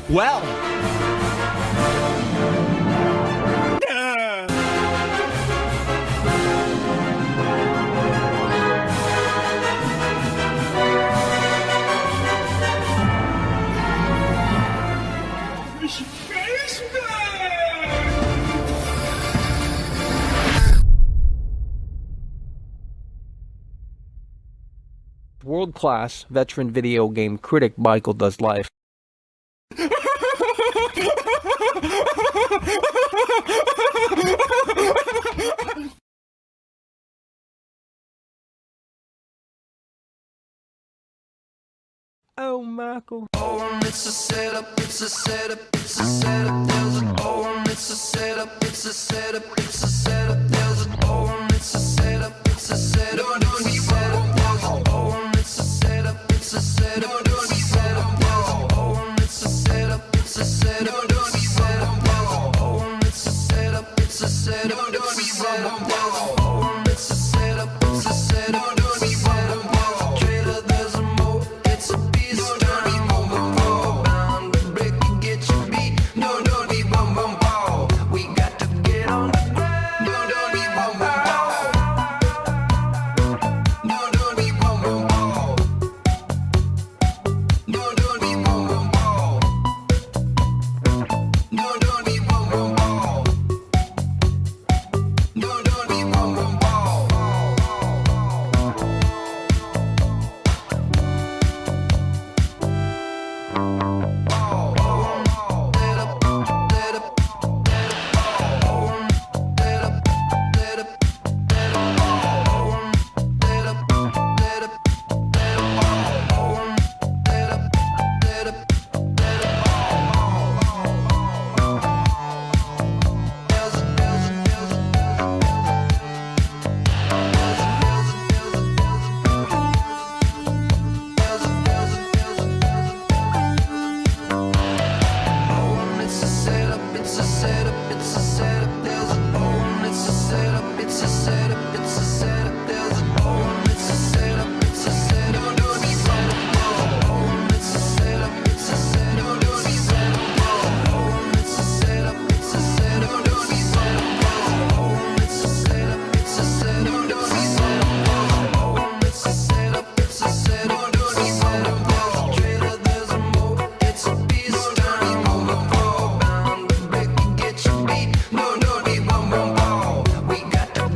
Well. World-class veteran video game critic Michael Does Life. Oh, Michael. Oh, it's a setup, it's a setup, it's a setup. There's an oh, it's a setup, it's a setup, it's a setup. There's an oh, it's a setup, it's a setup, it's a setup. There's an oh, it's a setup, it's a setup, it's a setup. There's an oh, it's a setup, it's a setup, it's a setup. There's an oh, it's a setup, it's a setup, it's a setup. There's an oh, it's a setup, it's a setup, it's a setup. Trailer, there's a mo, it's a beast.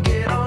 Get on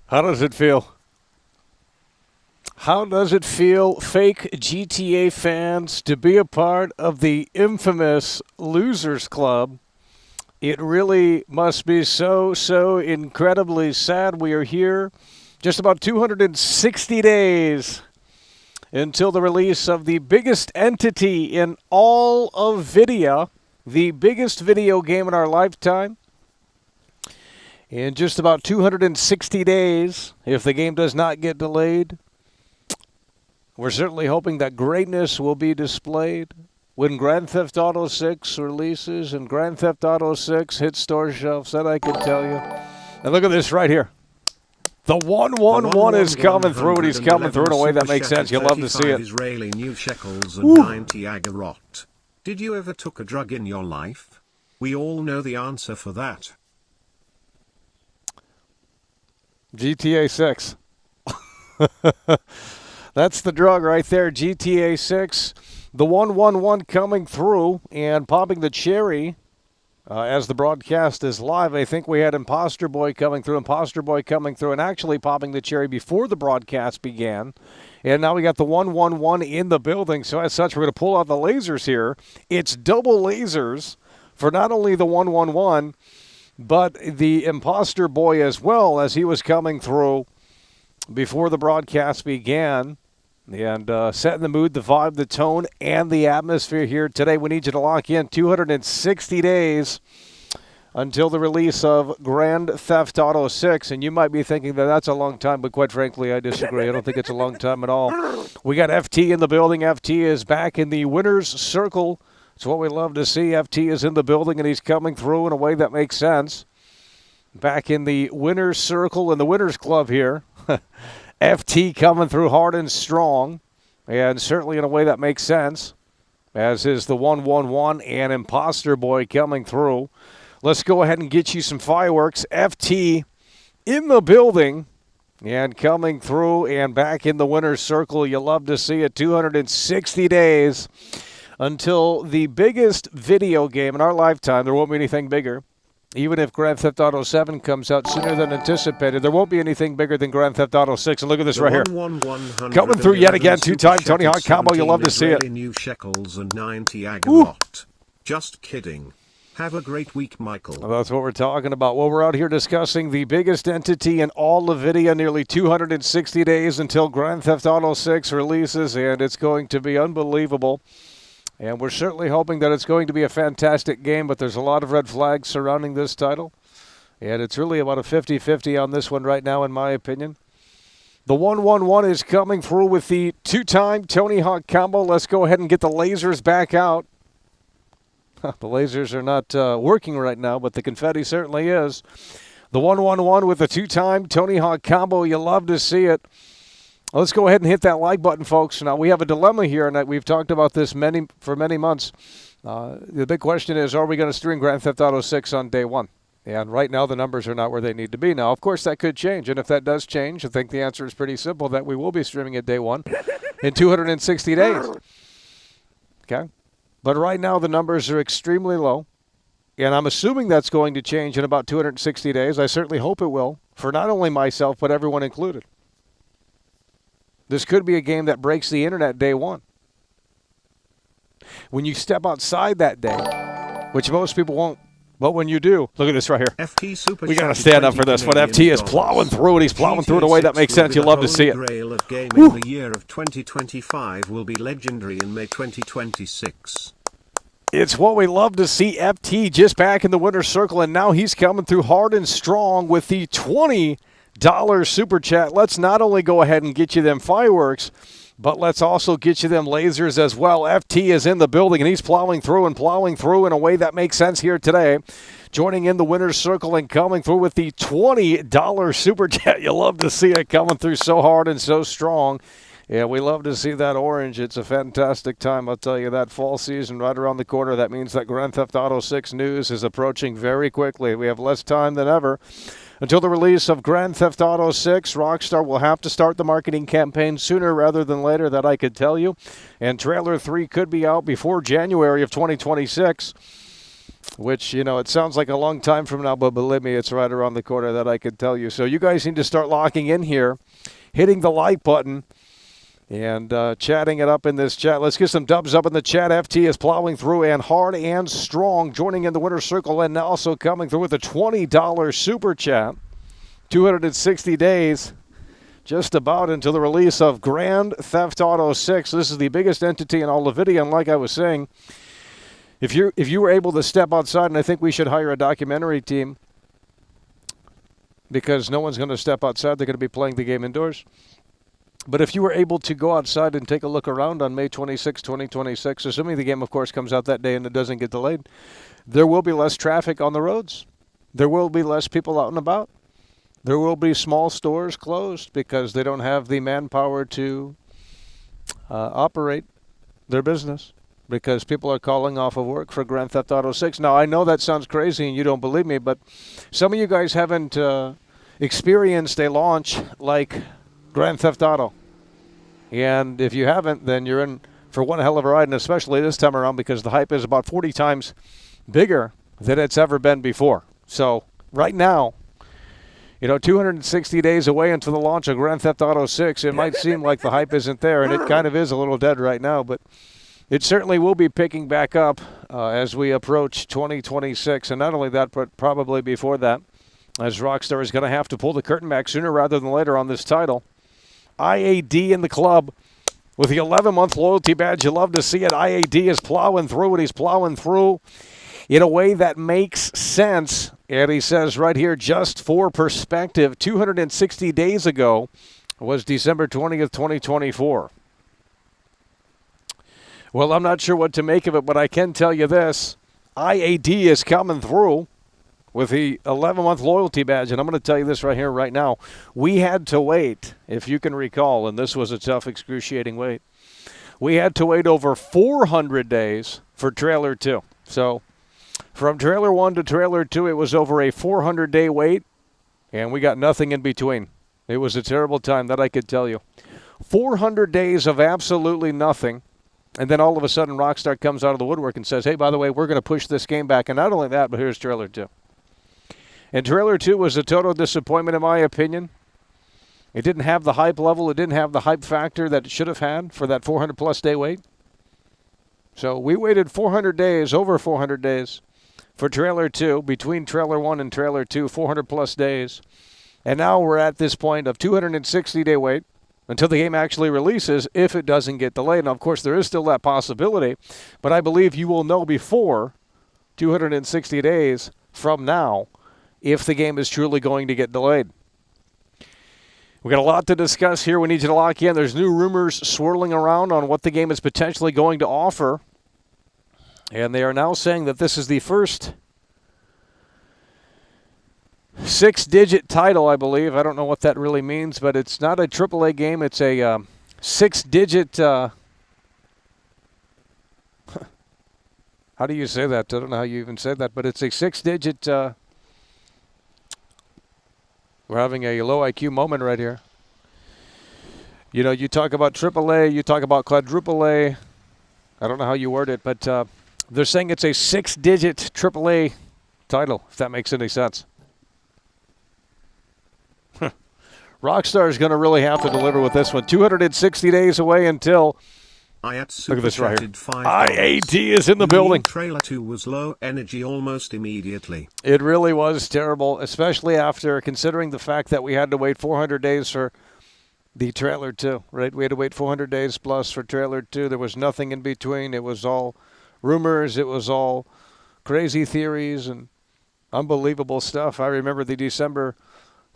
How does it feel? How does it feel, fake GTA fans, to be a part of the infamous Losers Club? It really must be so incredibly sad. We are here just about 260 days until the release of the biggest entity in all of video, the biggest video game in our lifetime. In just about 260 days, if the game does not get delayed, we're certainly hoping that greatness will be displayed when Grand Theft Auto 6 releases and Grand Theft Auto 6 hits store shelves. That I can tell you. And look at this right here. The 111 is coming through, and he's coming through in a way that makes sense. You'll love to see it. Israeli new shekels and 90 agarot. Did you ever took a drug in your life? We all know the answer for that. GTA 6. That's the drug right there, GTA 6. The 111 coming through and popping the cherry as the broadcast is live. I think we had Imposter Boy coming through, and actually popping the cherry before the broadcast began. And now we got the 111 in the building. So as such, we're going to pull out the lasers here. It's double lasers for not only the 111, but the Imposter Boy as well, as he was coming through before the broadcast began. And setting the mood, the vibe, the tone, and the atmosphere here today. We need you to lock in 260 days until the release of Grand Theft Auto 6. And you might be thinking that that's a long time, but quite frankly, I disagree. I don't think it's a long time at all. We got FT in the building. FT is back in the winner's circle. It's what we love to see. FT is in the building, and he's coming through in a way that makes sense. Back in the winner's circle, in the winner's club here. FT coming through hard and strong, and certainly in a way that makes sense, as is the 111 and Imposter Boy coming through. Let's go ahead and get you some fireworks. FT in the building and coming through and back in the winner's circle. You love to see it. 260 days until the biggest video game in our lifetime. There won't be anything bigger. Even if Grand Theft Auto 7 comes out sooner than anticipated, there won't be anything bigger than Grand Theft Auto 6. And look at this right here. Coming through yet again, two-time Tony Hawk combo. You'll love to see it. New shekels and 90 agarot. Just kidding. Have a great week, Michael. Well, that's what we're talking about. Well, we're out here discussing the biggest entity in all of video, nearly 260 days until Grand Theft Auto 6 releases, and it's going to be unbelievable. And we're certainly hoping that it's going to be a fantastic game, but there's a lot of red flags surrounding this title. And it's really about a 50-50 on this one right now, in my opinion. The 111 is coming through with the two-time Tony Hawk combo. Let's go ahead and get the lasers back out. The lasers are not working right now, but the confetti certainly is. The 111 with the two-time Tony Hawk combo. You love to see it. Let's go ahead and hit that like button, folks. Now, we have a dilemma here, and we've talked about this for many months. The big question is, are we going to stream Grand Theft Auto 6 on day one? And right now, the numbers are not where they need to be. Now, of course, that could change, and if that does change, I think the answer is pretty simple, that we will be streaming it day one in 260 days. Okay? But right now, the numbers are extremely low, and I'm assuming that's going to change in about 260 days. I certainly hope it will, for not only myself, but everyone included. This could be a game that breaks the internet day one. When you step outside that day, which most people won't, but when you do, look at this right here. We got to stand up for this. When FT is plowing through it, he's plowing through it in a way that makes sense. You'll love to see it. Grail of gaming. The year of 2025 will be legendary in May 2026. It's what we love to see. FT just back in the winner's circle, and now he's coming through hard and strong with the $20 super chat. Let's not only go ahead and get you them fireworks, but let's also get you them lasers as well. FT is in the building, and he's plowing through in a way that makes sense here today. Joining in the winner's circle and coming through with the $20 super chat. You love to see it coming through so hard and so strong. Yeah, we love to see that orange. It's a fantastic time, I'll tell you that. Fall season right around the corner. That means that Grand Theft Auto 6 news is approaching very quickly. We have less time than ever until the release of Grand Theft Auto 6. Rockstar will have to start the marketing campaign sooner rather than later, that I could tell you. And Trailer 3 could be out before January of 2026. which, it sounds like a long time from now, but believe me, it's right around the corner, that I can tell you. So you guys need to start locking in here, hitting the like button, and chatting it up in this chat. Let's get some dubs up in the chat. FT is plowing through and hard and strong, joining in the winner's circle, and also coming through with a $20 super chat. 260 days, just about until the release of Grand Theft Auto 6. This is the biggest entity in all of video, and like I was saying, if you were able to step outside, and I think we should hire a documentary team, because no one's going to step outside. They're going to be playing the game indoors. But if you were able to go outside and take a look around on May 26, 2026, assuming the game, of course, comes out that day and it doesn't get delayed, there will be less traffic on the roads. There will be less people out and about. There will be small stores closed because they don't have the manpower to operate their business, because people are calling off of work for Grand Theft Auto 6. Now, I know that sounds crazy and you don't believe me, but some of you guys haven't experienced a launch like Grand Theft Auto. And if you haven't, then you're in for one hell of a ride, and especially this time around, because the hype is about 40 times bigger than it's ever been before. So right now, 260 days away until the launch of Grand Theft Auto 6, it might seem like the hype isn't there, and it kind of is a little dead right now, but it certainly will be picking back up as we approach 2026. And not only that, but probably before that, as Rockstar is going to have to pull the curtain back sooner rather than later on this title. IAD in the club with the 11-month loyalty badge. You love to see it. IAD is plowing through it. He's plowing through in a way that makes sense. And he says right here, just for perspective, 260 days ago was December 20th, 2024. Well, I'm not sure what to make of it, but I can tell you this. IAD is coming through with the 11-month loyalty badge. And I'm going to tell you this right here, right now. We had to wait, if you can recall, and this was a tough, excruciating wait. We had to wait over 400 days for Trailer 2. So from Trailer 1 to Trailer 2, it was over a 400-day wait, and we got nothing in between. It was a terrible time, that I could tell you. 400 days of absolutely nothing. And then all of a sudden, Rockstar comes out of the woodwork and says, hey, by the way, we're going to push this game back. And not only that, but here's Trailer 2. And Trailer 2 was a total disappointment, in my opinion. It didn't have the hype level. It didn't have the hype factor that it should have had for that 400-plus day wait. So we waited 400 days, over 400 days, for Trailer 2, between Trailer 1 and Trailer 2, 400-plus days. And now we're at this point of 260-day wait until the game actually releases, if it doesn't get delayed. Now, of course, there is still that possibility, but I believe you will know before 260 days from now if the game is truly going to get delayed. We've got a lot to discuss here. We need you to lock in. There's new rumors swirling around on what the game is potentially going to offer, and they are now saying that this is the first 6-digit title, I believe. I don't know what that really means, but it's not a AAA game. It's a 6-digit... how do you say that? I don't know how you even say that, but it's a 6-digit... we're having a low IQ moment right here. You talk about AAA, you talk about quadruple A. I don't know how you word it, but they're saying it's a 6-digit AAA title, if that makes any sense. Rockstar is going to really have to deliver with this one. 260 days away until... Look at this right here. IAD is in the building. Trailer 2 was low energy almost immediately. It really was terrible, especially after considering the fact that we had to wait 400 days for the Trailer 2, right? We had to wait 400 days plus for Trailer 2. There was nothing in between. It was all rumors. It was all crazy theories and unbelievable stuff. I remember the December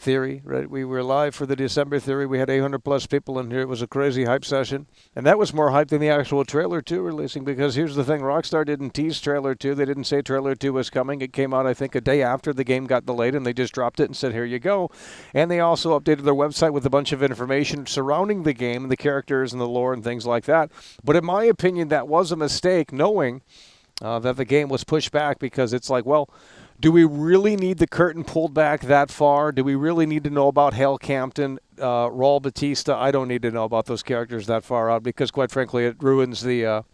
theory, right? We were live for the December theory. We had 800 plus people in here. It was a crazy hype session. And that was more hype than the actual Trailer 2 releasing, because here's the thing. Rockstar didn't tease Trailer 2. They didn't say Trailer 2 was coming. It came out, I think, a day after the game got delayed, and they just dropped it and said, here you go. And they also updated their website with a bunch of information surrounding the game and the characters and the lore and things like that. But in my opinion, that was a mistake, knowing that the game was pushed back, because it's like, well, do we really need the curtain pulled back that far? Do we really need to know about Hal Campton, Raul Batista? I don't need to know about those characters that far out, because, quite frankly, it ruins the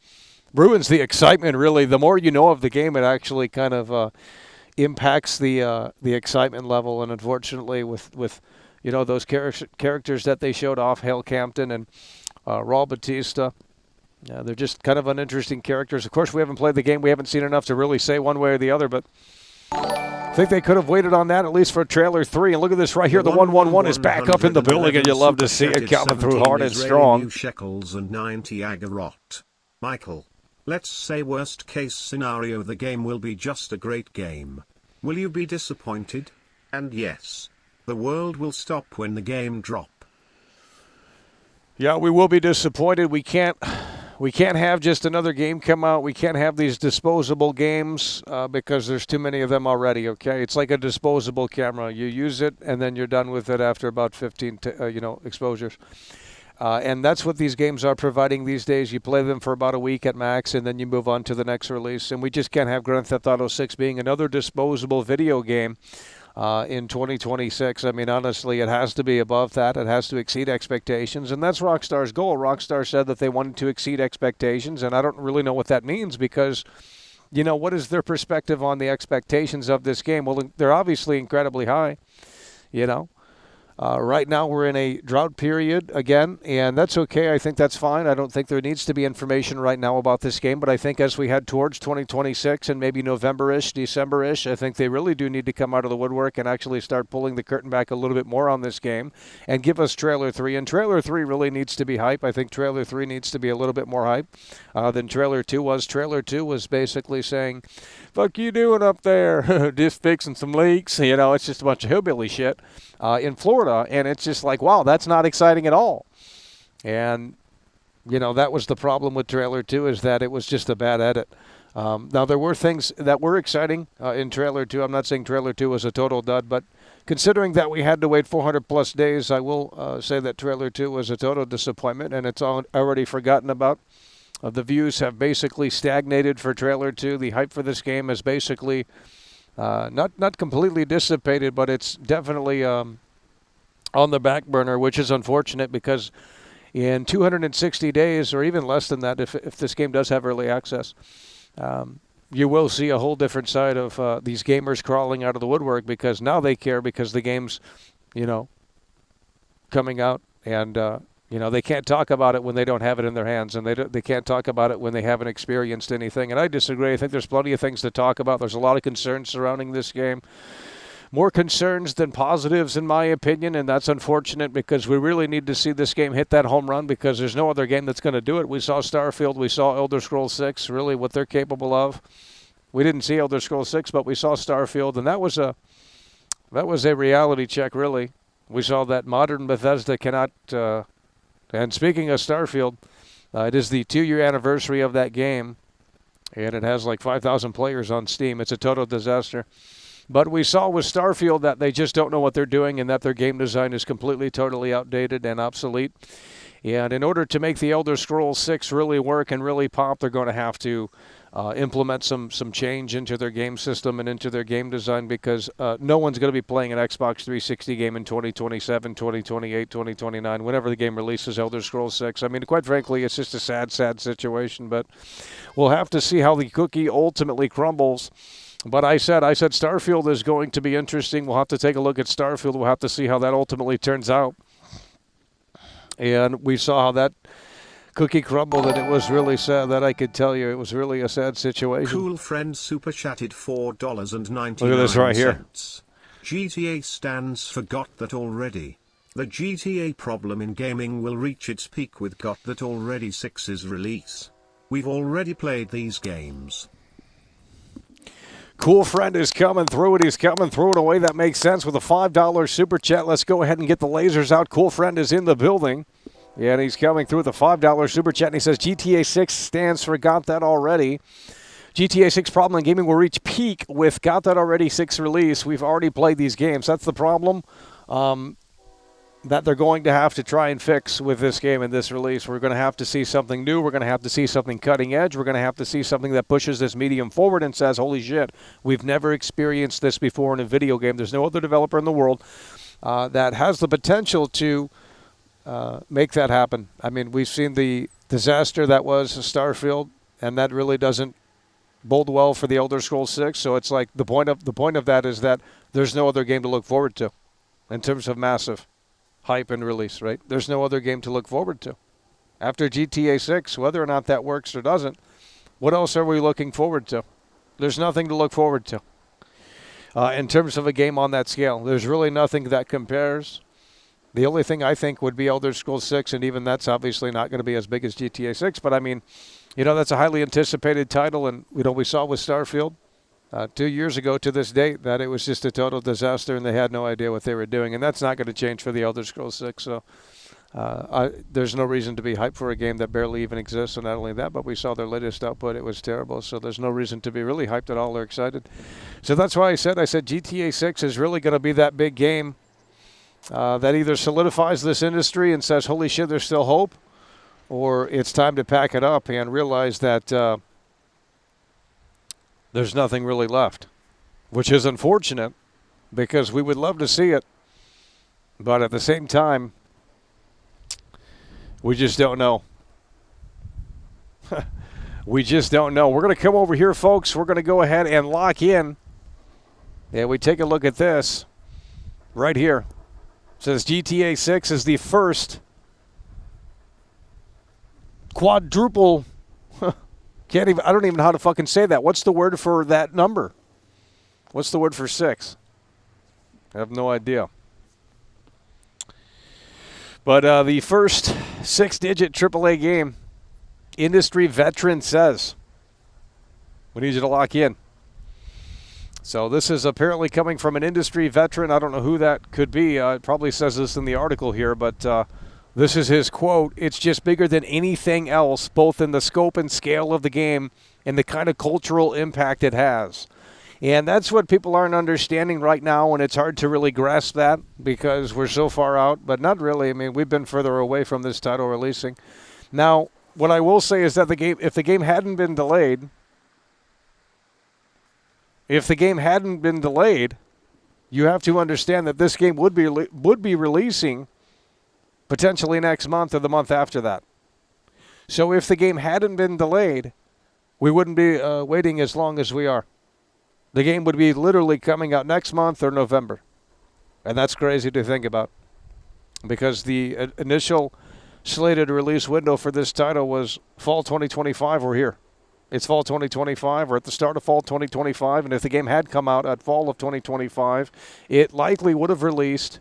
ruins the excitement, really. The more you know of the game, it actually kind of impacts the excitement level. And unfortunately, with those characters that they showed off, Hale Campton and Raul Batista, they're just kind of uninteresting characters. Of course, we haven't played the game. We haven't seen enough to really say one way or the other, but I think they could have waited on that at least for trailer 3. And look at this right here. The 111 is back up in the building, and you love to see it coming through hard and strong. Shekels and 90 Agarot. Michael, let's say worst case scenario, the game will be just a great game. Will you be disappointed? And yes, the world will stop when the game drop. Yeah, we will be disappointed. We can't have just another game come out. We can't have these disposable games because there's too many of them already, okay? It's like a disposable camera. You use it, and then you're done with it after about 15 exposures. And that's what these games are providing these days. You play them for about a week at max, and then you move on to the next release. And we just can't have Grand Theft Auto 6 being another disposable video game in 2026. I mean, honestly, it has to be above that. It has to exceed expectations, and that's Rockstar's goal. Rockstar said that they wanted to exceed expectations, and I don't really know what that means because, what is their perspective on the expectations of this game? Well, they're obviously incredibly high, Right now we're in a drought period again, and that's okay. I think that's fine. I don't think there needs to be information right now about this game, but I think as we head towards 2026 and maybe November-ish, December-ish, I think they really do need to come out of the woodwork and actually start pulling the curtain back a little bit more on this game and give us Trailer 3. And Trailer 3 really needs to be hype. I think Trailer 3 needs to be a little bit more hype than Trailer 2 was. Trailer 2 was basically saying, fuck you doing up there? Just fixing some leaks. It's just a bunch of hillbilly shit in Florida. And it's just like, wow, that's not exciting at all. And, that was the problem with Trailer 2 is that it was just a bad edit. Now, there were things that were exciting in Trailer 2. I'm not saying Trailer 2 was a total dud, but considering that we had to wait 400-plus days, I will say that Trailer 2 was a total disappointment, and it's already forgotten about. The views have basically stagnated for Trailer 2. The hype for this game is basically not completely dissipated, but it's definitely on the back burner, which is unfortunate because in 260 days, or even less than that, if this game does have early access, you will see a whole different side of these gamers crawling out of the woodwork because now they care because the game's, coming out, and they can't talk about it when they don't have it in their hands, and they can't talk about it when they haven't experienced anything. And I disagree. I think there's plenty of things to talk about. There's a lot of concerns surrounding this game. More concerns than positives, in my opinion, and that's unfortunate because we really need to see this game hit that home run because there's no other game that's going to do it. We saw Starfield, we saw Elder Scrolls 6, really what they're capable of. We didn't see Elder Scrolls 6, but we saw Starfield, and that was a reality check, really. We saw that modern Bethesda cannot. And speaking of Starfield, it is the 2-year anniversary of that game, and it has like 5,000 players on Steam. It's a total disaster. But we saw with Starfield that they just don't know what they're doing and that their game design is completely, totally outdated and obsolete. And in order to make the Elder Scrolls 6 really work and really pop, they're going to have to implement some change into their game system and into their game design because no one's going to be playing an Xbox 360 game in 2027, 2028, 2029, whenever the game releases Elder Scrolls 6. I mean, quite frankly, it's just a sad, sad situation. But we'll have to see how the cookie ultimately crumbles. But I said Starfield is going to be interesting. We'll have to take a look at Starfield. We'll have to see how that ultimately turns out. And we saw how that cookie crumbled, and it was really sad. That I could tell you. It was really a sad situation. Cool friend super chatted $4.99. Look at this right here. GTA stands for Got That Already. The GTA problem in gaming will reach its peak with Got That Already 6's release. We've already played these games. Cool friend is coming through, and he's coming through in a way that makes sense with a $5 super chat. Let's go ahead and get the lasers out. Cool friend is in the building. Yeah, and he's coming through with a $5 super chat, and he says GTA 6 stands for Got That Already. GTA 6 problem in gaming will reach peak with Got That Already 6 release. We've already played these games. That's the problem that they're going to have to try and fix with this game and this release. We're going to have to see something new. We're going to have to see something cutting edge. We're going to have to see something that pushes this medium forward and says, holy shit, we've never experienced this before in a video game. There's no other developer in the world that has the potential to make that happen. I mean, we've seen the disaster that was Starfield. and that really doesn't bode well for the Elder Scrolls 6. So it's like the point of that is that there's no other game to look forward to in terms of massive hype and release, right? There's no other game to look forward to. After GTA 6, whether or not that works or doesn't, what else are we looking forward to? There's nothing to look forward to. In terms of a game on that scale, there's really nothing that compares. The only thing I think would be Elder Scrolls 6, and even that's obviously not going to be as big as GTA 6. But I mean, that's a highly anticipated title, and we saw with Starfield 2 years ago to this date that it was just a total disaster, and they had no idea what they were doing, and that's not going to change for the Elder Scrolls 6. So there's no reason to be hyped for a game that barely even exists. And not only that, but we saw their latest output; it was terrible. So there's no reason to be really hyped at all or excited. So that's why I said GTA 6 is really going to be that big game that either solidifies this industry and says, holy shit, there's still hope, or it's time to pack it up and realize that there's nothing really left, which is unfortunate because we would love to see it. But at the same time, we just don't know. We just don't know. We're going to come over here, folks. We're going to go ahead and lock in. And we take a look at this right here. It says GTA 6 is the first quadruple. I don't even know how to fucking say that. What's the word for that number? What's the word for 6? I have no idea. But the first 6-digit AAA game, industry veteran says. We need you to lock in. So this is apparently coming from an industry veteran. I don't know who that could be. It probably says this in the article here, but this is his quote. It's just bigger than anything else, both in the scope and scale of the game and the kind of cultural impact it has. And that's what people aren't understanding right now, and it's hard to really grasp that because we're so far out, but not really. I mean, we've been further away from this title releasing. Now, what I will say is that if the game hadn't been delayed, you have to understand that this game would be releasing potentially next month or the month after that. So if the game hadn't been delayed, we wouldn't be waiting as long as we are. The game would be literally coming out next month or November. And that's crazy to think about because the initial slated release window for this title was fall 2025. We're here. It's fall 2025. We're at the start of fall 2025. And if the game had come out at fall of 2025, it likely would have released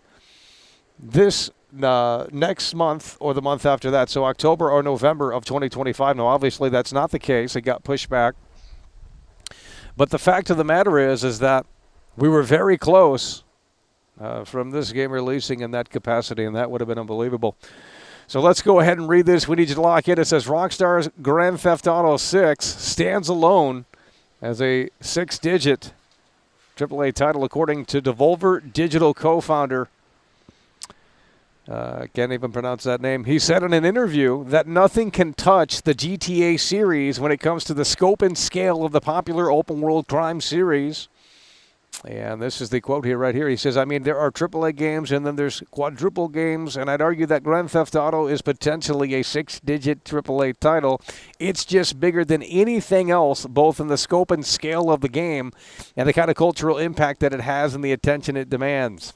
this next month or the month after that. So October or November of 2025. Now, obviously, that's not the case. It got pushed back. But the fact of the matter is that we were very close from this game releasing in that capacity, and that would have been unbelievable. So let's go ahead and read this. We need you to lock in. It says Rockstar's Grand Theft Auto 6 stands alone as a 6-digit AAA title, according to Devolver Digital co-founder. Can't even pronounce that name. He said in an interview that nothing can touch the GTA series when it comes to the scope and scale of the popular open-world crime series. And this is the quote here, right here. He says, I mean, there are AAA games and then there's quadruple games, and I'd argue that Grand Theft Auto is potentially a 6-digit AAA title. It's just bigger than anything else, both in the scope and scale of the game and the kind of cultural impact that it has and the attention it demands.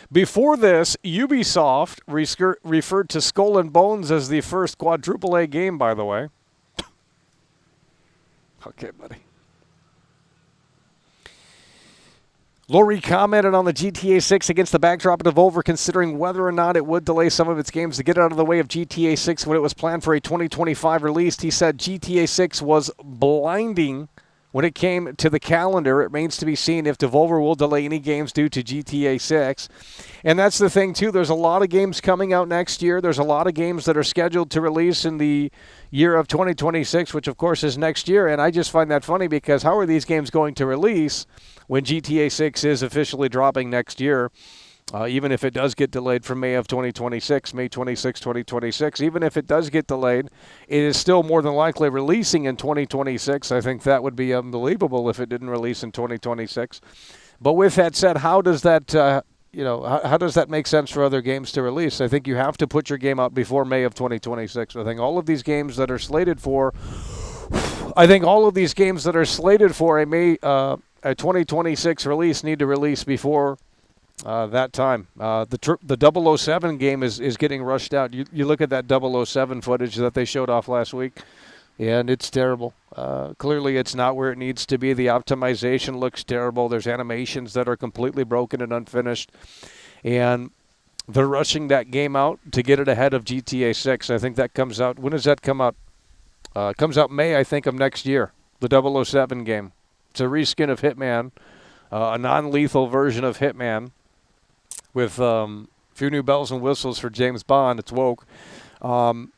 Before this, Ubisoft referred to Skull and Bones as the first quadruple A game, by the way. Okay, buddy. Lori commented on the GTA 6 against the backdrop of Devolver considering whether or not it would delay some of its games to get out of the way of GTA 6 when it was planned for a 2025 release. He said GTA 6 was blinding when it came to the calendar. It remains to be seen if Devolver will delay any games due to GTA 6. And that's the thing, too. There's a lot of games coming out next year. There's a lot of games that are scheduled to release in the year of 2026, which, of course, is next year. And I just find that funny because how are these games going to release when GTA 6 is officially dropping next year? Even if it does get delayed from May of 2026, May 26, 2026, even if it does get delayed, it is still more than likely releasing in 2026. I think that would be unbelievable if it didn't release in 2026. But with that said, how does that how does that make sense for other games to release? I think you have to put your game out before May of 2026. I think all of these games that are slated for a May a 2026 release need to release before that time. The 007 game is getting rushed out. You look at that 007 footage that they showed off last week, and it's terrible. Clearly, it's not where it needs to be. The optimization looks terrible. There's animations that are completely broken and unfinished, and they're rushing that game out to get it ahead of GTA 6. I think that comes out. When does that come out? Comes out May, I think, of next year. The 007 game. It's a reskin of Hitman, a non-lethal version of Hitman, with a few new bells and whistles for James Bond. It's woke. And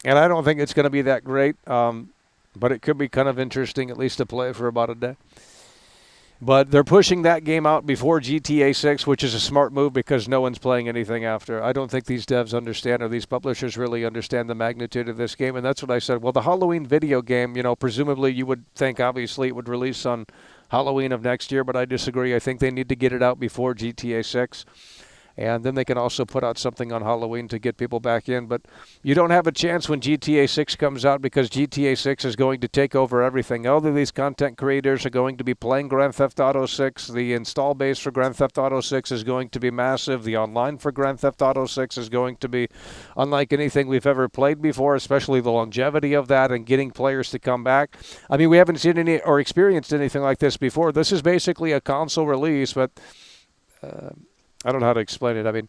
I don't think it's going to be that great, but it could be kind of interesting at least to play for about a day. But they're pushing that game out before GTA 6, which is a smart move because no one's playing anything after. I don't think these devs understand, or these publishers really understand the magnitude of this game, and that's what I said. Well, the Halloween video game, presumably you would think obviously it would release on Halloween of next year, but I disagree. I think they need to get it out before GTA 6. And then they can also put out something on Halloween to get people back in. But you don't have a chance when GTA 6 comes out because GTA 6 is going to take over everything. All of these content creators are going to be playing Grand Theft Auto 6. The install base for Grand Theft Auto 6 is going to be massive. The online for Grand Theft Auto 6 is going to be unlike anything we've ever played before, especially the longevity of that and getting players to come back. I mean, we haven't seen any or experienced anything like this before. This is basically a console release, but I don't know how to explain it. I mean,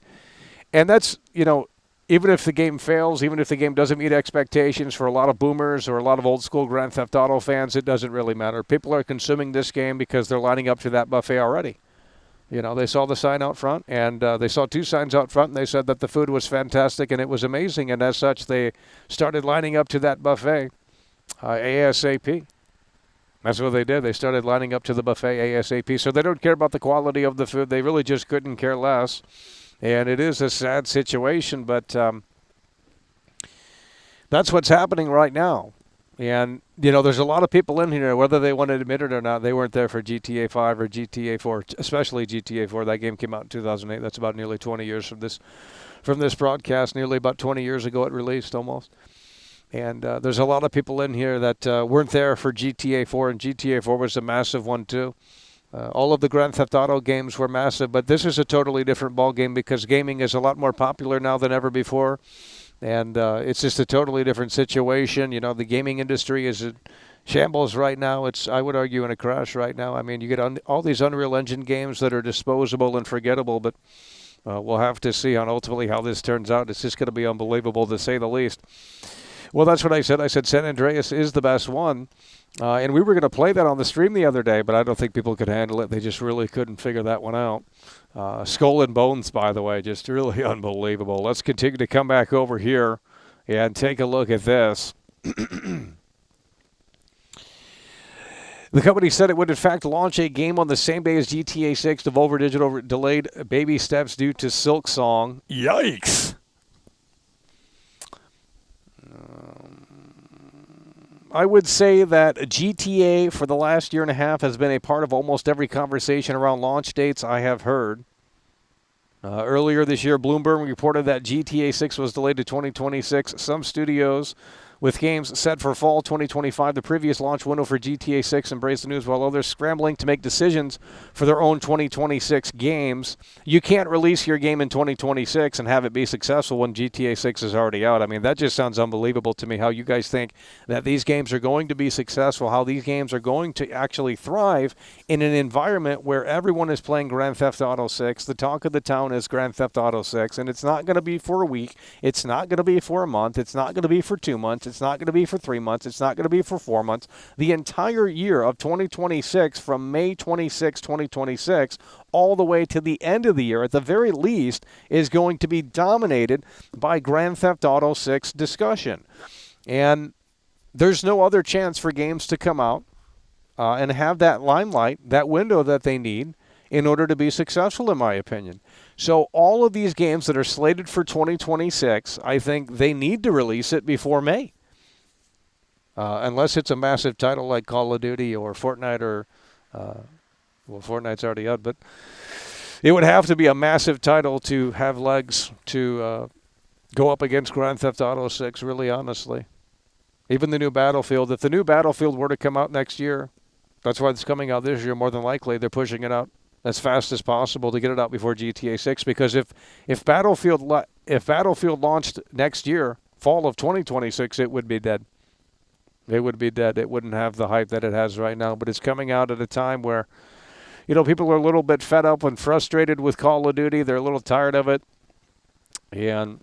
and that's, even if the game fails, even if the game doesn't meet expectations for a lot of boomers or a lot of old school Grand Theft Auto fans, it doesn't really matter. People are consuming this game because they're lining up to that buffet already. They saw the sign out front, and they saw two signs out front, and they said that the food was fantastic and it was amazing, and as such, they started lining up to that buffet ASAP. That's what they did. They started lining up to the buffet ASAP. So they don't care about the quality of the food. They really just couldn't care less. And it is a sad situation, but that's what's happening right now. And, there's a lot of people in here, whether they want to admit it or not, they weren't there for GTA 5 or GTA 4, especially GTA 4. That game came out in 2008. That's about nearly 20 years from this broadcast. Nearly about 20 years ago it released almost. And there's a lot of people in here that weren't there for GTA 4, and GTA 4 was a massive one too. All of the Grand Theft Auto games were massive, but this is a totally different ball game because gaming is a lot more popular now than ever before, and it's just a totally different situation. The gaming industry is in shambles right now. It's, I would argue, in a crash right now. I mean, you get all these Unreal Engine games that are disposable and forgettable, but we'll have to see ultimately how this turns out. It's just going to be unbelievable to say the least. Well, that's what I said. I said San Andreas is the best one. And we were going to play that on the stream the other day, but I don't think people could handle it. They just really couldn't figure that one out. Skull and Bones, by the way, just really unbelievable. Let's continue to come back over here and take a look at this. The company said it would, in fact, launch a game on the same day as GTA 6. Devolver Digital delayed baby steps due to Silk Song. Yikes! I would say that GTA for the last year and a half has been a part of almost every conversation around launch dates I have heard. Earlier this year, Bloomberg reported that GTA 6 was delayed to 2026. Some studios with games set for fall 2025, the previous launch window for GTA 6, embraced the news while others scrambling to make decisions for their own 2026 games. You can't release your game in 2026 and have it be successful when GTA 6 is already out. I mean, that just sounds unbelievable to me, how you guys think that these games are going to be successful, how these games are going to actually thrive in an environment where everyone is playing Grand Theft Auto 6. The talk of the town is Grand Theft Auto 6, and it's not going to be for a week. It's not going to be for a month. It's not going to be for 2 months. It's not going to be for 3 months. It's not going to be for 4 months. The entire year of 2026, from May 26, 2026, all the way to the end of the year, at the very least, is going to be dominated by Grand Theft Auto 6 discussion. And there's no other chance for games to come out and have that limelight, that window that they need in order to be successful, in my opinion. So all of these games that are slated for 2026, I think they need to release it before May. Unless it's a massive title like Call of Duty or Fortnite or, well, Fortnite's already out, but It would have to be a massive title to have legs to go up against Grand Theft Auto 6, really honestly. Even the new Battlefield. If the new Battlefield were to come out next year, that's why it's coming out this year more than likely. They're pushing it out as fast as possible to get it out before GTA 6, because if Battlefield launched next year, fall of 2026, it would be dead. It would be dead. It wouldn't have the hype that it has right now, but it's coming out at a time where, you know, people are a little bit fed up and frustrated with Call of Duty. They're a little tired of it, and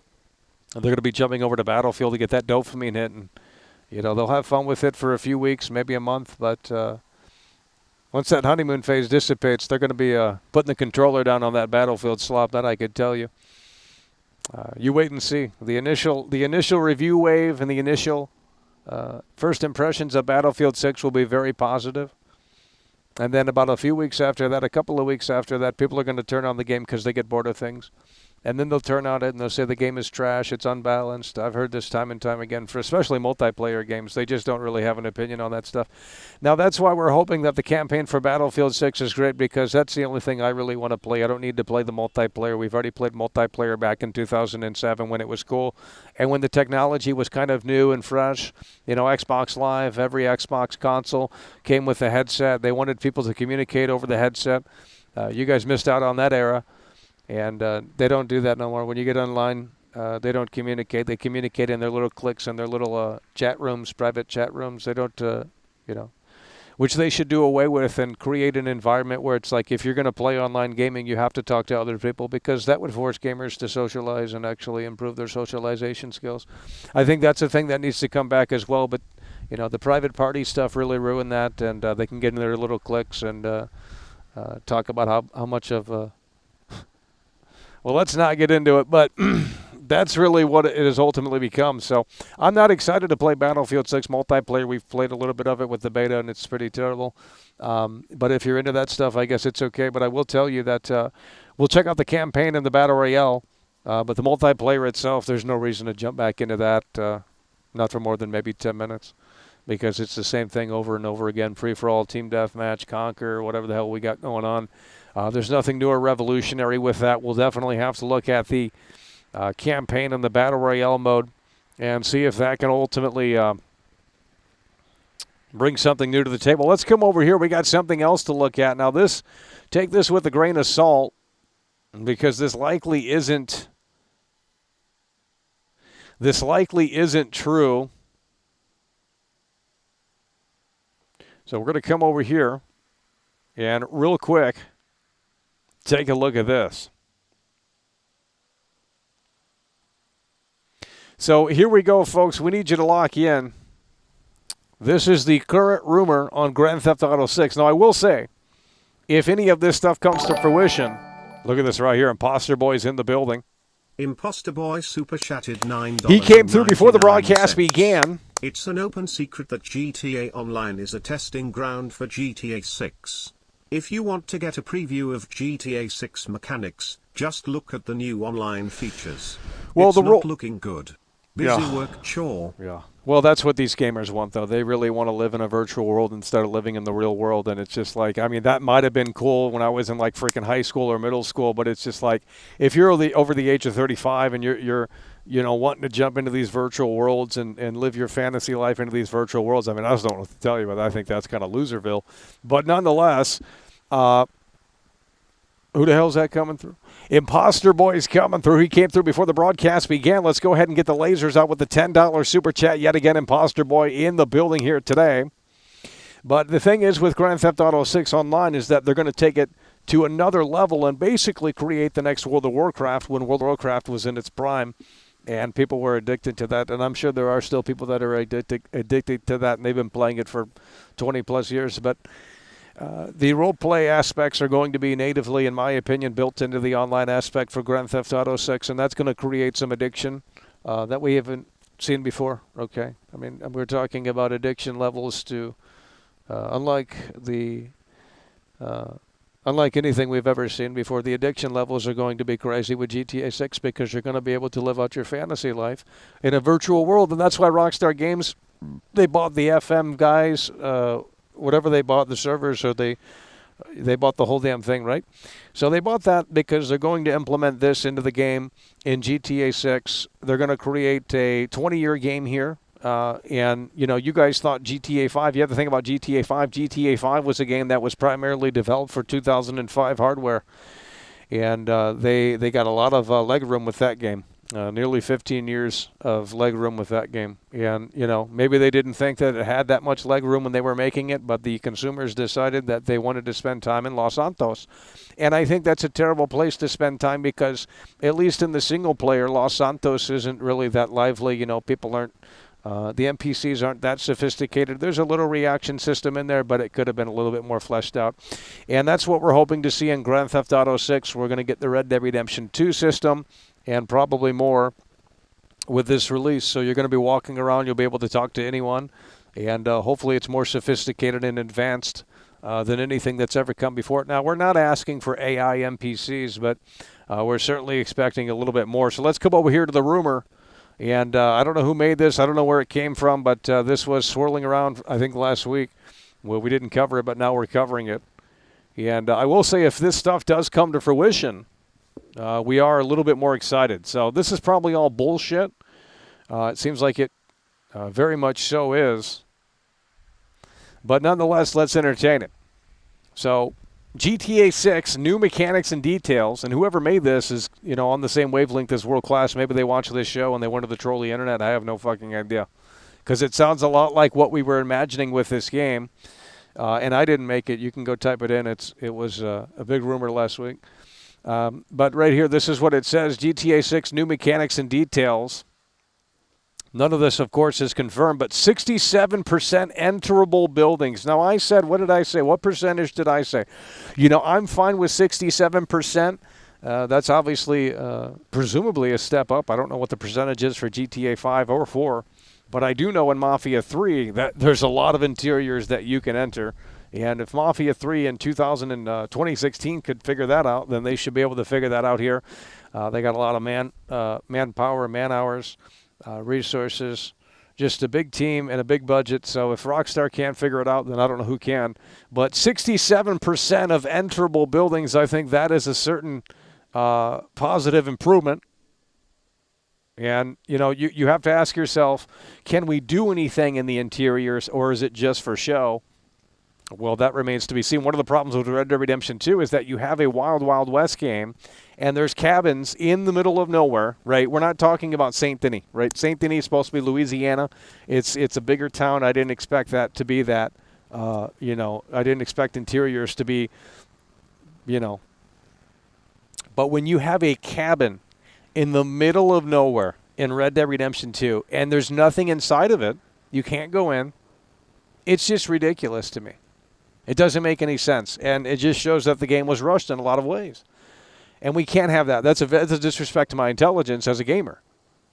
they're going to be jumping over to Battlefield to get that dopamine hit, and you know, they'll have fun with it for a few weeks, maybe a month, but once that honeymoon phase dissipates, they're going to be putting the controller down on that Battlefield slop. That I could tell you. You wait and see. The initial review wave and the initial first impressions of Battlefield 6 will be very positive. And then about a few weeks after that, a couple of weeks after that, people are going to turn on the game because they get bored of things. And then they'll turn on it and they'll say the game is trash, it's unbalanced. I've heard this time and time again, for especially multiplayer games. They just don't really have an opinion on that stuff. Now, that's why we're hoping that the campaign for Battlefield 6 is great, because that's the only thing I really want to play. I don't need to play the multiplayer. We've already played multiplayer back in 2007 when it was cool and when the technology was kind of new and fresh. You know, Xbox Live, every Xbox console came with a headset. They wanted people to communicate over the headset. You guys missed out on that era. And they don't do that no more. When you get online, they don't communicate. They communicate in their little cliques and their little chat rooms, private chat rooms. They don't, you know, which they should do away with and create an environment where it's like if you're going to play online gaming, you have to talk to other people, because that would force gamers to socialize and actually improve their socialization skills. I think that's a thing that needs to come back as well. But, you know, the private party stuff really ruined that, and they can get in their little cliques and talk about how much of... Well, let's not get into it, but that's really what it has ultimately become. So I'm not excited to play Battlefield 6 multiplayer. We've played a little bit of it with the beta, and it's pretty terrible. But if you're into that stuff, I guess it's okay. But I will tell you that we'll check out the campaign and the Battle Royale. But the multiplayer itself, there's no reason to jump back into that, not for more than maybe 10 minutes. Because it's the same thing over and over again. Free-for-all, team deathmatch, conquer, whatever the hell we got going on. There's nothing new or revolutionary with that. We'll definitely have to look at the campaign and the Battle Royale mode and see if that can ultimately bring something new to the table. Let's come over here. We got something else to look at. Now, take this with a grain of salt, because this likely isn't true. So we're going to come over here and real quick take a look at this. So here we go, folks. We need you to lock in. This is the current rumor on Grand Theft Auto 6. Now, I will say, if any of this stuff comes to fruition, look at this right here. Imposter Boy's in the building. Imposter Boy super chatted $9. He came through before the broadcast began. It's an open secret that GTA Online is a testing ground for GTA 6. If you want to get a preview of GTA 6 mechanics, just look at the new online features. Well, it's not looking good. Busy work chore. Yeah. Well, that's what these gamers want, though. They really want to live in a virtual world instead of living in the real world. And it's just like, I mean, that might have been cool when I was in like freaking high school or middle school, but it's just like, if you're over the age of 35 and you're you know, wanting to jump into these virtual worlds and live your fantasy life into these virtual worlds, I mean, I just don't know what to tell you, but I think that's kind of loserville. But nonetheless, who the hell's that coming through? Imposter Boy's coming through. He came through before the broadcast began. Let's go ahead and get the lasers out with the $10 super chat. Yet again, Imposter Boy in the building here today. But the thing is with Grand Theft Auto 6 Online is that they're going to take it to another level and basically create the next World of Warcraft when World of Warcraft was in its prime. And people were addicted to that. And I'm sure there are still people that are addicted to that, and they've been playing it for 20-plus years. But the role-play aspects are going to be natively, in my opinion, built into the online aspect for Grand Theft Auto 6, and that's going to create some addiction that we haven't seen before, okay? I mean, we're talking about addiction levels to, unlike anything we've ever seen before, the addiction levels are going to be crazy with GTA 6 because you're going to be able to live out your fantasy life in a virtual world, and that's why Rockstar Games, they bought the FM guys, whatever they bought, the servers or the They bought the whole damn thing, right? So they bought that because they're going to implement this into the game in GTA 6. They're going to create a 20-year game here. And, you guys thought GTA 5, you have to think about GTA 5. GTA 5 was a game that was primarily developed for 2005 hardware. And they got a lot of leg room with that game. Nearly 15 years of leg room with that game. And, maybe they didn't think that it had that much leg room when they were making it, but the consumers decided that they wanted to spend time in Los Santos. And I think that's a terrible place to spend time because, at least in the single player, Los Santos isn't really that lively. People aren't, the NPCs aren't that sophisticated. There's a little reaction system in there, but it could have been a little bit more fleshed out. And that's what we're hoping to see in Grand Theft Auto 6. We're going to get the Red Dead Redemption 2 system, and probably more with this release. So you're going to be walking around, you'll be able to talk to anyone, and hopefully it's more sophisticated and advanced than anything that's ever come before it. Now, we're not asking for AI NPCs, but we're certainly expecting a little bit more. So let's come over here to the rumor, and I don't know who made this, I don't know where it came from, but this was swirling around, I think, last week. Well, we didn't cover it, but now we're covering it. And I will say, if this stuff does come to fruition, we are a little bit more excited. So this is probably all bullshit. It seems like it very much so is. But nonetheless, let's entertain it. So GTA 6, new mechanics and details. And whoever made this is, on the same wavelength as World Class. Maybe they watch this show and they wanted to troll the internet. I have no fucking idea. Because it sounds a lot like what we were imagining with this game. And I didn't make it. You can go type it in. It was a big rumor last week. But right here, this is what it says. GTA 6, new mechanics and details. None of this, of course, is confirmed, but 67% enterable buildings. Now, I said, what did I say? What percentage did I say? I'm fine with 67%. That's obviously, presumably, a step up. I don't know what the percentage is for GTA 5 or 4, but I do know in Mafia 3 that there's a lot of interiors that you can enter. And if Mafia 3 in 2016 could figure that out, then they should be able to figure that out here. They got a lot of manpower, man-hours, resources, just a big team and a big budget. So if Rockstar can't figure it out, then I don't know who can. But 67% of enterable buildings, I think that is a certain positive improvement. And, you have to ask yourself, can we do anything in the interiors, or is it just for show? Well, that remains to be seen. One of the problems with Red Dead Redemption 2 is that you have a Wild Wild West game, and there's cabins in the middle of nowhere, right? We're not talking about St. Denis, right? St. Denis is supposed to be Louisiana. It's a bigger town. I didn't expect that to be that. I didn't expect interiors to be, But when you have a cabin in the middle of nowhere in Red Dead Redemption 2, and there's nothing inside of it, you can't go in, it's just ridiculous to me. It doesn't make any sense, and it just shows that the game was rushed in a lot of ways. And we can't have that. That's a disrespect to my intelligence as a gamer.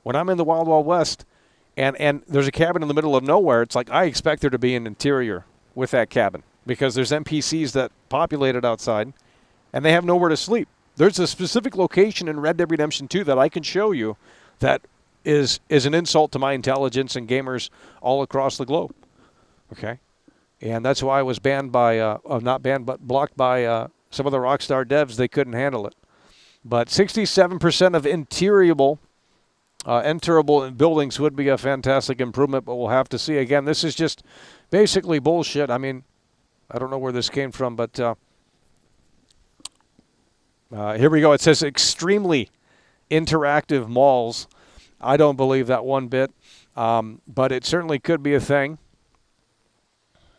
When I'm in the Wild Wild West and there's a cabin in the middle of nowhere, it's like I expect there to be an interior with that cabin because there's NPCs that populate it outside, and they have nowhere to sleep. There's a specific location in Red Dead Redemption 2 that I can show you that is an insult to my intelligence and gamers all across the globe. Okay? And that's why I was banned by, not banned, but blocked by some of the Rockstar devs. They couldn't handle it. But 67% of enterable buildings would be a fantastic improvement, but we'll have to see. Again, this is just basically bullshit. I mean, I don't know where this came from, but here we go. It says extremely interactive malls. I don't believe that one bit, but it certainly could be a thing.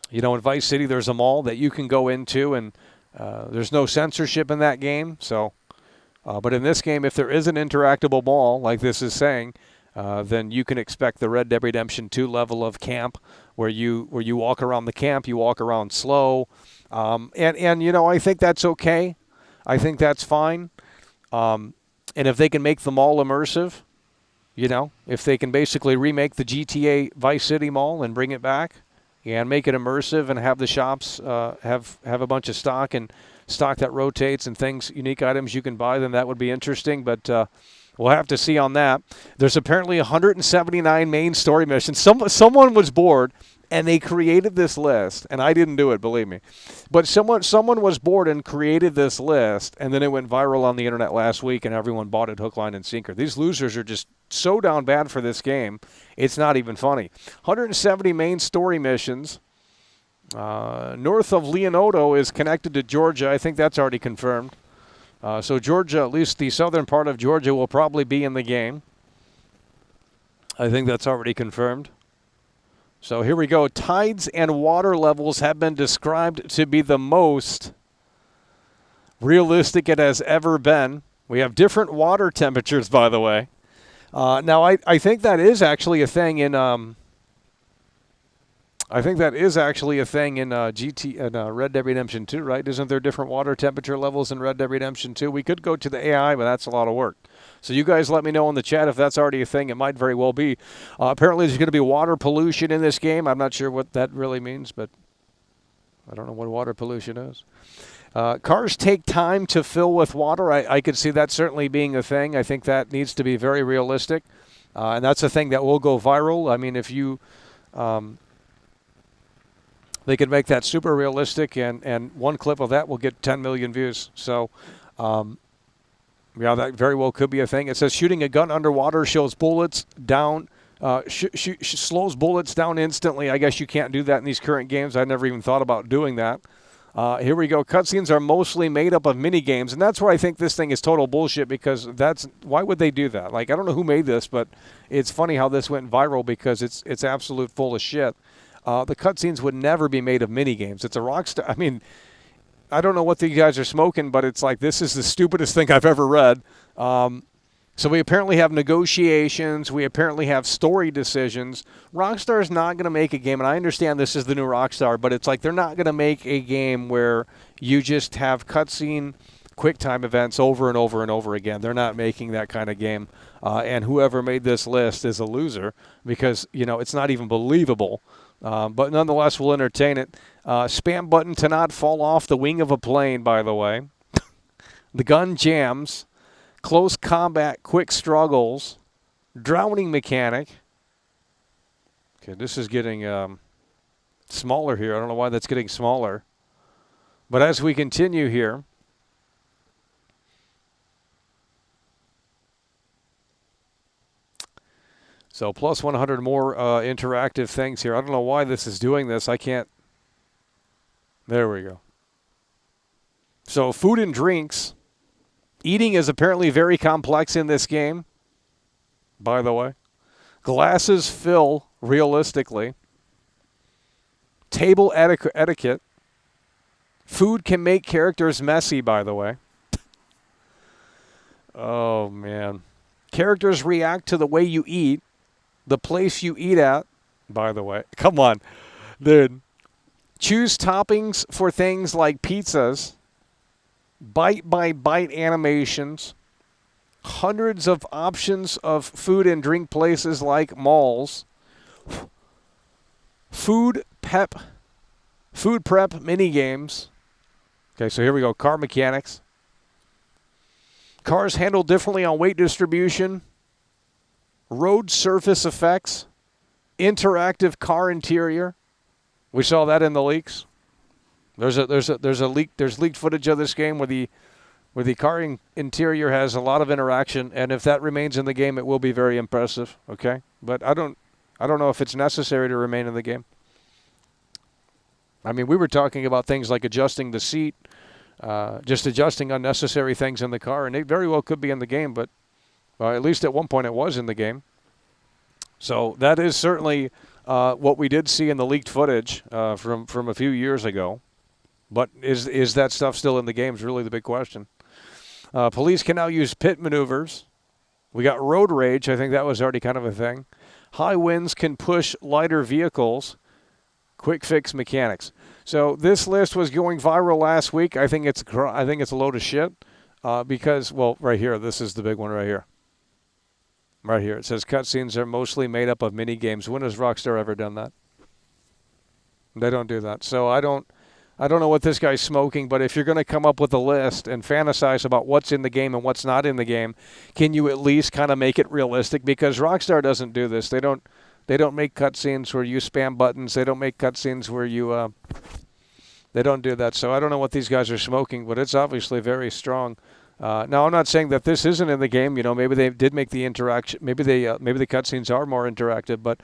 In Vice City, there's a mall that you can go into, and there's no censorship in that game. So, but in this game, if there is an interactable mall, like this is saying, then you can expect the Red Dead Redemption 2 level of camp, where you walk around the camp, you walk around slow, and I think that's okay. I think that's fine. And if they can make the mall immersive, if they can basically remake the GTA Vice City mall and bring it back, and make it immersive and have the shops have a bunch of stock and stock that rotates and things, unique items you can buy, then that would be interesting. But we'll have to see on that. There's apparently 179 main story missions. Someone was bored And they created this list, and I didn't do it, believe me. But someone was bored and created this list, and then it went viral on the internet last week, and everyone bought it hook, line, and sinker. These losers are just so down bad for this game, it's not even funny. 170 main story missions. North of Leonardo is connected to Georgia. I think that's already confirmed. So Georgia, at least the southern part of Georgia, will probably be in the game. I think that's already confirmed. So here we go. Tides and water levels have been described to be the most realistic it has ever been. We have different water temperatures, by the way. Now, I think that is actually a thing in Red Dead Redemption 2, right? Isn't there different water temperature levels in Red Dead Redemption 2? We could go to the AI, but that's a lot of work. So you guys let me know in the chat if that's already a thing. It might very well be. Apparently there's going to be water pollution in this game. I'm not sure what that really means, but I don't know what water pollution is. Cars take time to fill with water. I could see that certainly being a thing. I think that needs to be very realistic. And that's a thing that will go viral. I mean, if you... they could make that super realistic, and one clip of that will get 10 million views. So... yeah, that very well could be a thing. It says shooting a gun underwater shows bullets down, slows bullets down instantly. I guess you can't do that in these current games. I never even thought about doing that. Here we go. Cutscenes are mostly made up of mini games, and that's where I think this thing is total bullshit, because why would they do that? Like, I don't know who made this, but it's funny how this went viral because it's absolute full of shit. The cutscenes would never be made of mini games. It's a Rockstar. I mean, I don't know what you guys are smoking, but it's like, this is the stupidest thing I've ever read. So we apparently have negotiations. We apparently have story decisions. Rockstar is not going to make a game, and I understand this is the new Rockstar, but it's like they're not going to make a game where you just have cutscene, QuickTime events over and over and over again. They're not making that kind of game. And whoever made this list is a loser because, it's not even believable. But nonetheless, we'll entertain it. Spam button to not fall off the wing of a plane, by the way. The gun jams. Close combat, quick struggles. Drowning mechanic. Okay, this is getting smaller here. I don't know why that's getting smaller. But as we continue here. So plus 100 more interactive things here. I don't know why this is doing this. I can't. There we go. So food and drinks. Eating is apparently very complex in this game, by the way. Glasses fill realistically. Table etiquette. Food can make characters messy, by the way. Oh, man. Characters react to the way you eat. The place you eat at, by the way. Come on, dude. Choose toppings for things like pizzas. Bite-by-bite animations. Hundreds of options of food and drink places like malls. Food prep mini games. Okay, so here we go. Car mechanics. Cars handled differently on weight distribution. Road surface effects, interactive car interior. We saw that in the leaks. There's leaked footage of this game where the car interior has a lot of interaction, and if that remains in the game, it will be very impressive. Okay, but I don't know if it's necessary to remain in the game. I mean, we were talking about things like adjusting the seat, just adjusting unnecessary things in the car, and it very well could be in the game, but. At least at one point it was in the game. So that is certainly what we did see in the leaked footage from a few years ago. But is that stuff still in the game is really the big question. Police can now use pit maneuvers. We got road rage. I think that was already kind of a thing. High winds can push lighter vehicles. Quick fix mechanics. So this list was going viral last week. I think it's a load of shit because, well, right here, this is the big one right here. Right here, it says cutscenes are mostly made up of mini games. When has Rockstar ever done that? They don't do that. So I don't know what this guy's smoking, but if you're going to come up with a list and fantasize about what's in the game and what's not in the game, can you at least kind of make it realistic? Because Rockstar doesn't do this. They don't They don't make cutscenes where you spam buttons. They don't make cutscenes where you. They don't do that. So I don't know what these guys are smoking, but it's obviously very strong. Now I'm not saying that this isn't in the game. Maybe they did make the interaction. Maybe the cutscenes are more interactive. But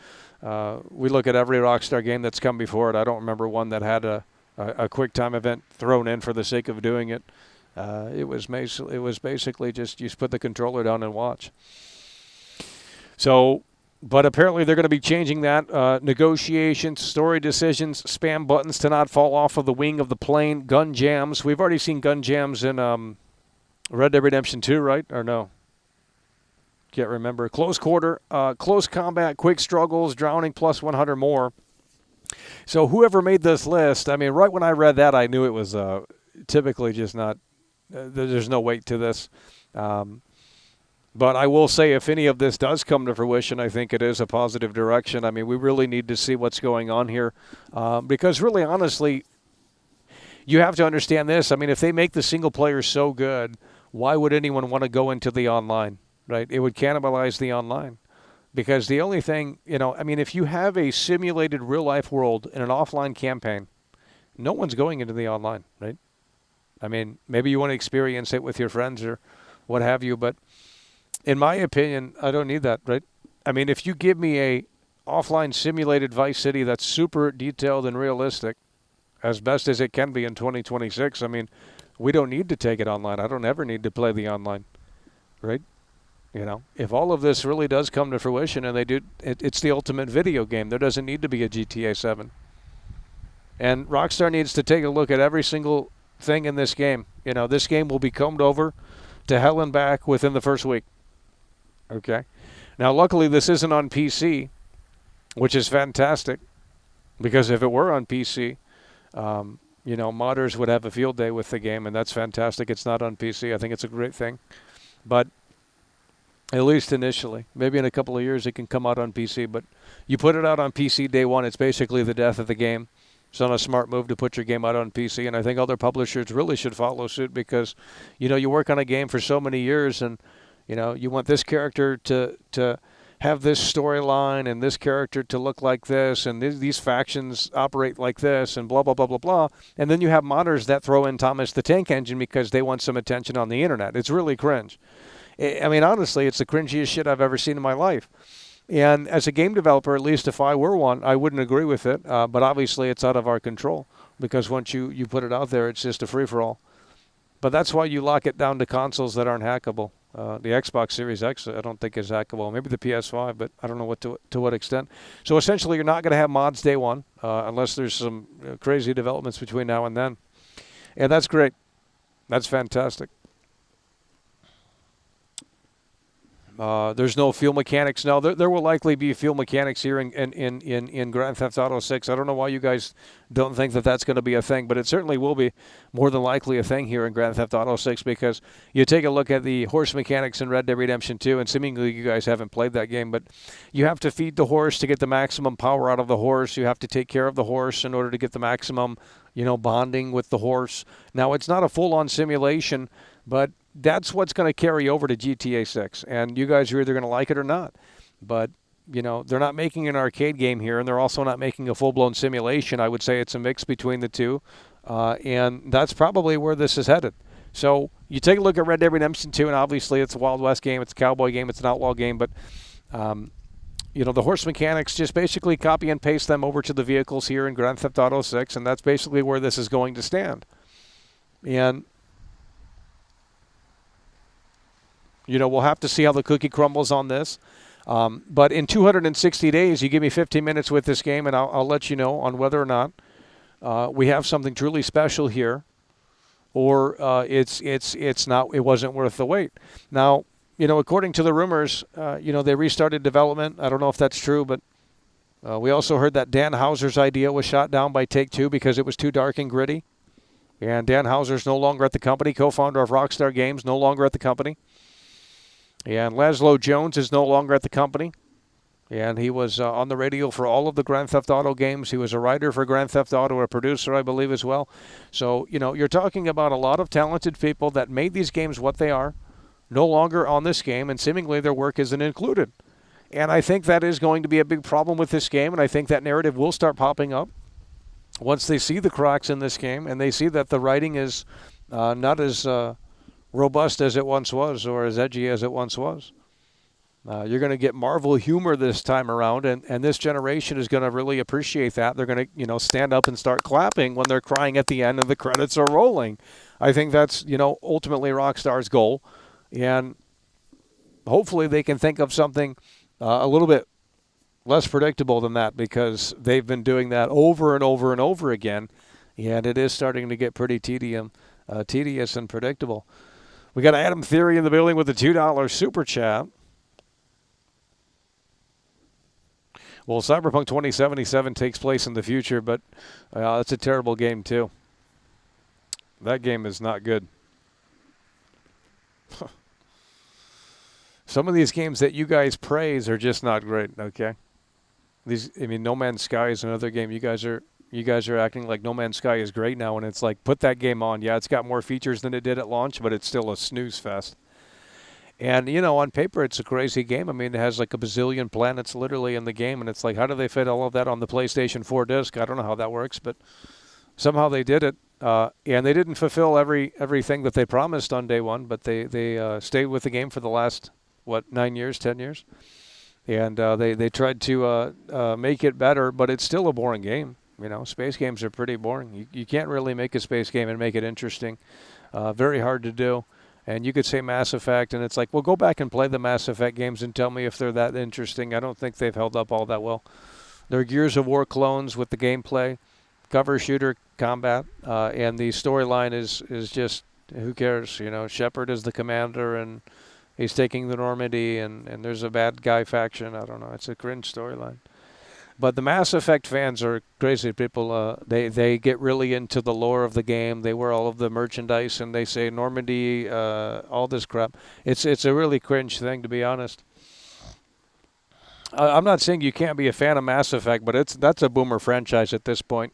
we look at every Rockstar game that's come before it. I don't remember one that had a quick time event thrown in for the sake of doing it. It was basically just you put the controller down and watch. So, but apparently they're going to be changing that. Negotiations, story decisions, spam buttons to not fall off of the wing of the plane, gun jams. We've already seen gun jams in Red Dead Redemption 2, right? Or no? Can't remember. Close quarter, close combat, quick struggles, drowning plus 100 more. So whoever made this list, I mean, right when I read that, I knew it was typically just not, there's no weight to this. But I will say if any of this does come to fruition, I think it is a positive direction. I mean, we really need to see what's going on here. Because really, honestly, you have to understand this. I mean, if they make the single player so good, why would anyone want to go into the online, right? It would cannibalize the online. Because the only thing, I mean, if you have a simulated real-life world in an offline campaign, no one's going into the online, right? I mean, maybe you want to experience it with your friends or what have you, but in my opinion, I don't need that, right? I mean, if you give me a offline simulated Vice City that's super detailed and realistic, as best as it can be in 2026, I mean, we don't need to take it online. I don't ever need to play the online, right? If all of this really does come to fruition and they do, it's the ultimate video game. There doesn't need to be a GTA 7. And Rockstar needs to take a look at every single thing in this game. This game will be combed over to hell and back within the first week. Okay. Now, luckily, this isn't on PC, which is fantastic, because if it were on PC, modders would have a field day with the game, and that's fantastic. It's not on PC. I think it's a great thing. But at least initially, maybe in a couple of years, it can come out on PC. But you put it out on PC day one, it's basically the death of the game. It's not a smart move to put your game out on PC, and I think other publishers really should follow suit because, you work on a game for so many years, and you want this character to have this storyline and this character to look like this and these factions operate like this and blah, blah, blah, blah, blah. And then you have modders that throw in Thomas the Tank Engine because they want some attention on the internet. It's really cringe. I mean, honestly, it's the cringiest shit I've ever seen in my life. And as a game developer, at least if I were one, I wouldn't agree with it. But obviously, it's out of our control because once you put it out there, it's just a free-for-all. But that's why you lock it down to consoles that aren't hackable. The Xbox Series X, I don't think is hackable. Maybe the PS5, but I don't know to what extent. So essentially, you're not going to have mods day one unless there's some crazy developments between now and then. And that's great. That's fantastic. There's no fuel mechanics. No, there will likely be fuel mechanics here in Grand Theft Auto 6. I don't know why you guys don't think that that's going to be a thing, but it certainly will be more than likely a thing here in Grand Theft Auto 6 because you take a look at the horse mechanics in Red Dead Redemption 2, and seemingly you guys haven't played that game, but you have to feed the horse to get the maximum power out of the horse. You have to take care of the horse in order to get the maximum, bonding with the horse. Now, it's not a full-on simulation, but that's what's going to carry over to GTA 6. And you guys are either going to like it or not. But, they're not making an arcade game here, and they're also not making a full-blown simulation. I would say it's a mix between the two. And that's probably where this is headed. So you take a look at Red Dead Redemption 2, and obviously it's a Wild West game, it's a cowboy game, it's an outlaw game. But, the horse mechanics, just basically copy and paste them over to the vehicles here in Grand Theft Auto 6, and that's basically where this is going to stand. And we'll have to see how the cookie crumbles on this. But in 260 days, you give me 15 minutes with this game, and I'll let you know on whether or not we have something truly special here, or it's not. It wasn't worth the wait. Now, according to the rumors, they restarted development. I don't know if that's true, but we also heard that Dan Houser's idea was shot down by Take-Two because it was too dark and gritty. And Dan Houser's no longer at the company, co-founder of Rockstar Games, no longer at the company. And Laszlo Jones is no longer at the company. And he was on the radio for all of the Grand Theft Auto games. He was a writer for Grand Theft Auto, a producer, I believe, as well. So, you're talking about a lot of talented people that made these games what they are, no longer on this game, and seemingly their work isn't included. And I think that is going to be a big problem with this game, and I think that narrative will start popping up once they see the cracks in this game and they see that the writing is not as robust as it once was or as edgy as it once was. You're going to get Marvel humor this time around, and this generation is going to really appreciate that. They're going to, stand up and start clapping when they're crying at the end and the credits are rolling. I think that's, ultimately Rockstar's goal, and hopefully they can think of something a little bit less predictable than that, because they've been doing that over and over and over again, and it is starting to get pretty tedious and predictable. We got Adam Theory in the building with the $2 super chat. Well, Cyberpunk 2077 takes place in the future, but it's a terrible game too. That game is not good. Some of these games that you guys praise are just not great, okay? No Man's Sky is another game. You guys are acting like No Man's Sky is great now, and it's like, put that game on. Yeah, it's got more features than it did at launch, but it's still a snooze fest. And, on paper, it's a crazy game. It has like a bazillion planets literally in the game, and it's like, how do they fit all of that on the PlayStation 4 disc? I don't know how that works, but somehow they did it. And they didn't fulfill everything that they promised on day one, but they stayed with the game for the last, 9 years, 10 years? And they tried to make it better, but it's still a boring game. Space games are pretty boring. You can't really make a space game and make it interesting. Very hard to do. And you could say Mass Effect, and it's like, well, go back and play the Mass Effect games and tell me if they're that interesting. I don't think they've held up all that well. They're Gears of War clones with the gameplay, cover shooter combat, and the storyline is just, who cares? Shepard is the commander, and he's taking the Normandy, and there's a bad guy faction. I don't know. It's a cringe storyline. But the Mass Effect fans are crazy people. They get really into the lore of the game. They wear all of the merchandise, and they say Normandy, all this crap. It's a really cringe thing, to be honest. I'm not saying you can't be a fan of Mass Effect, but that's a boomer franchise at this point.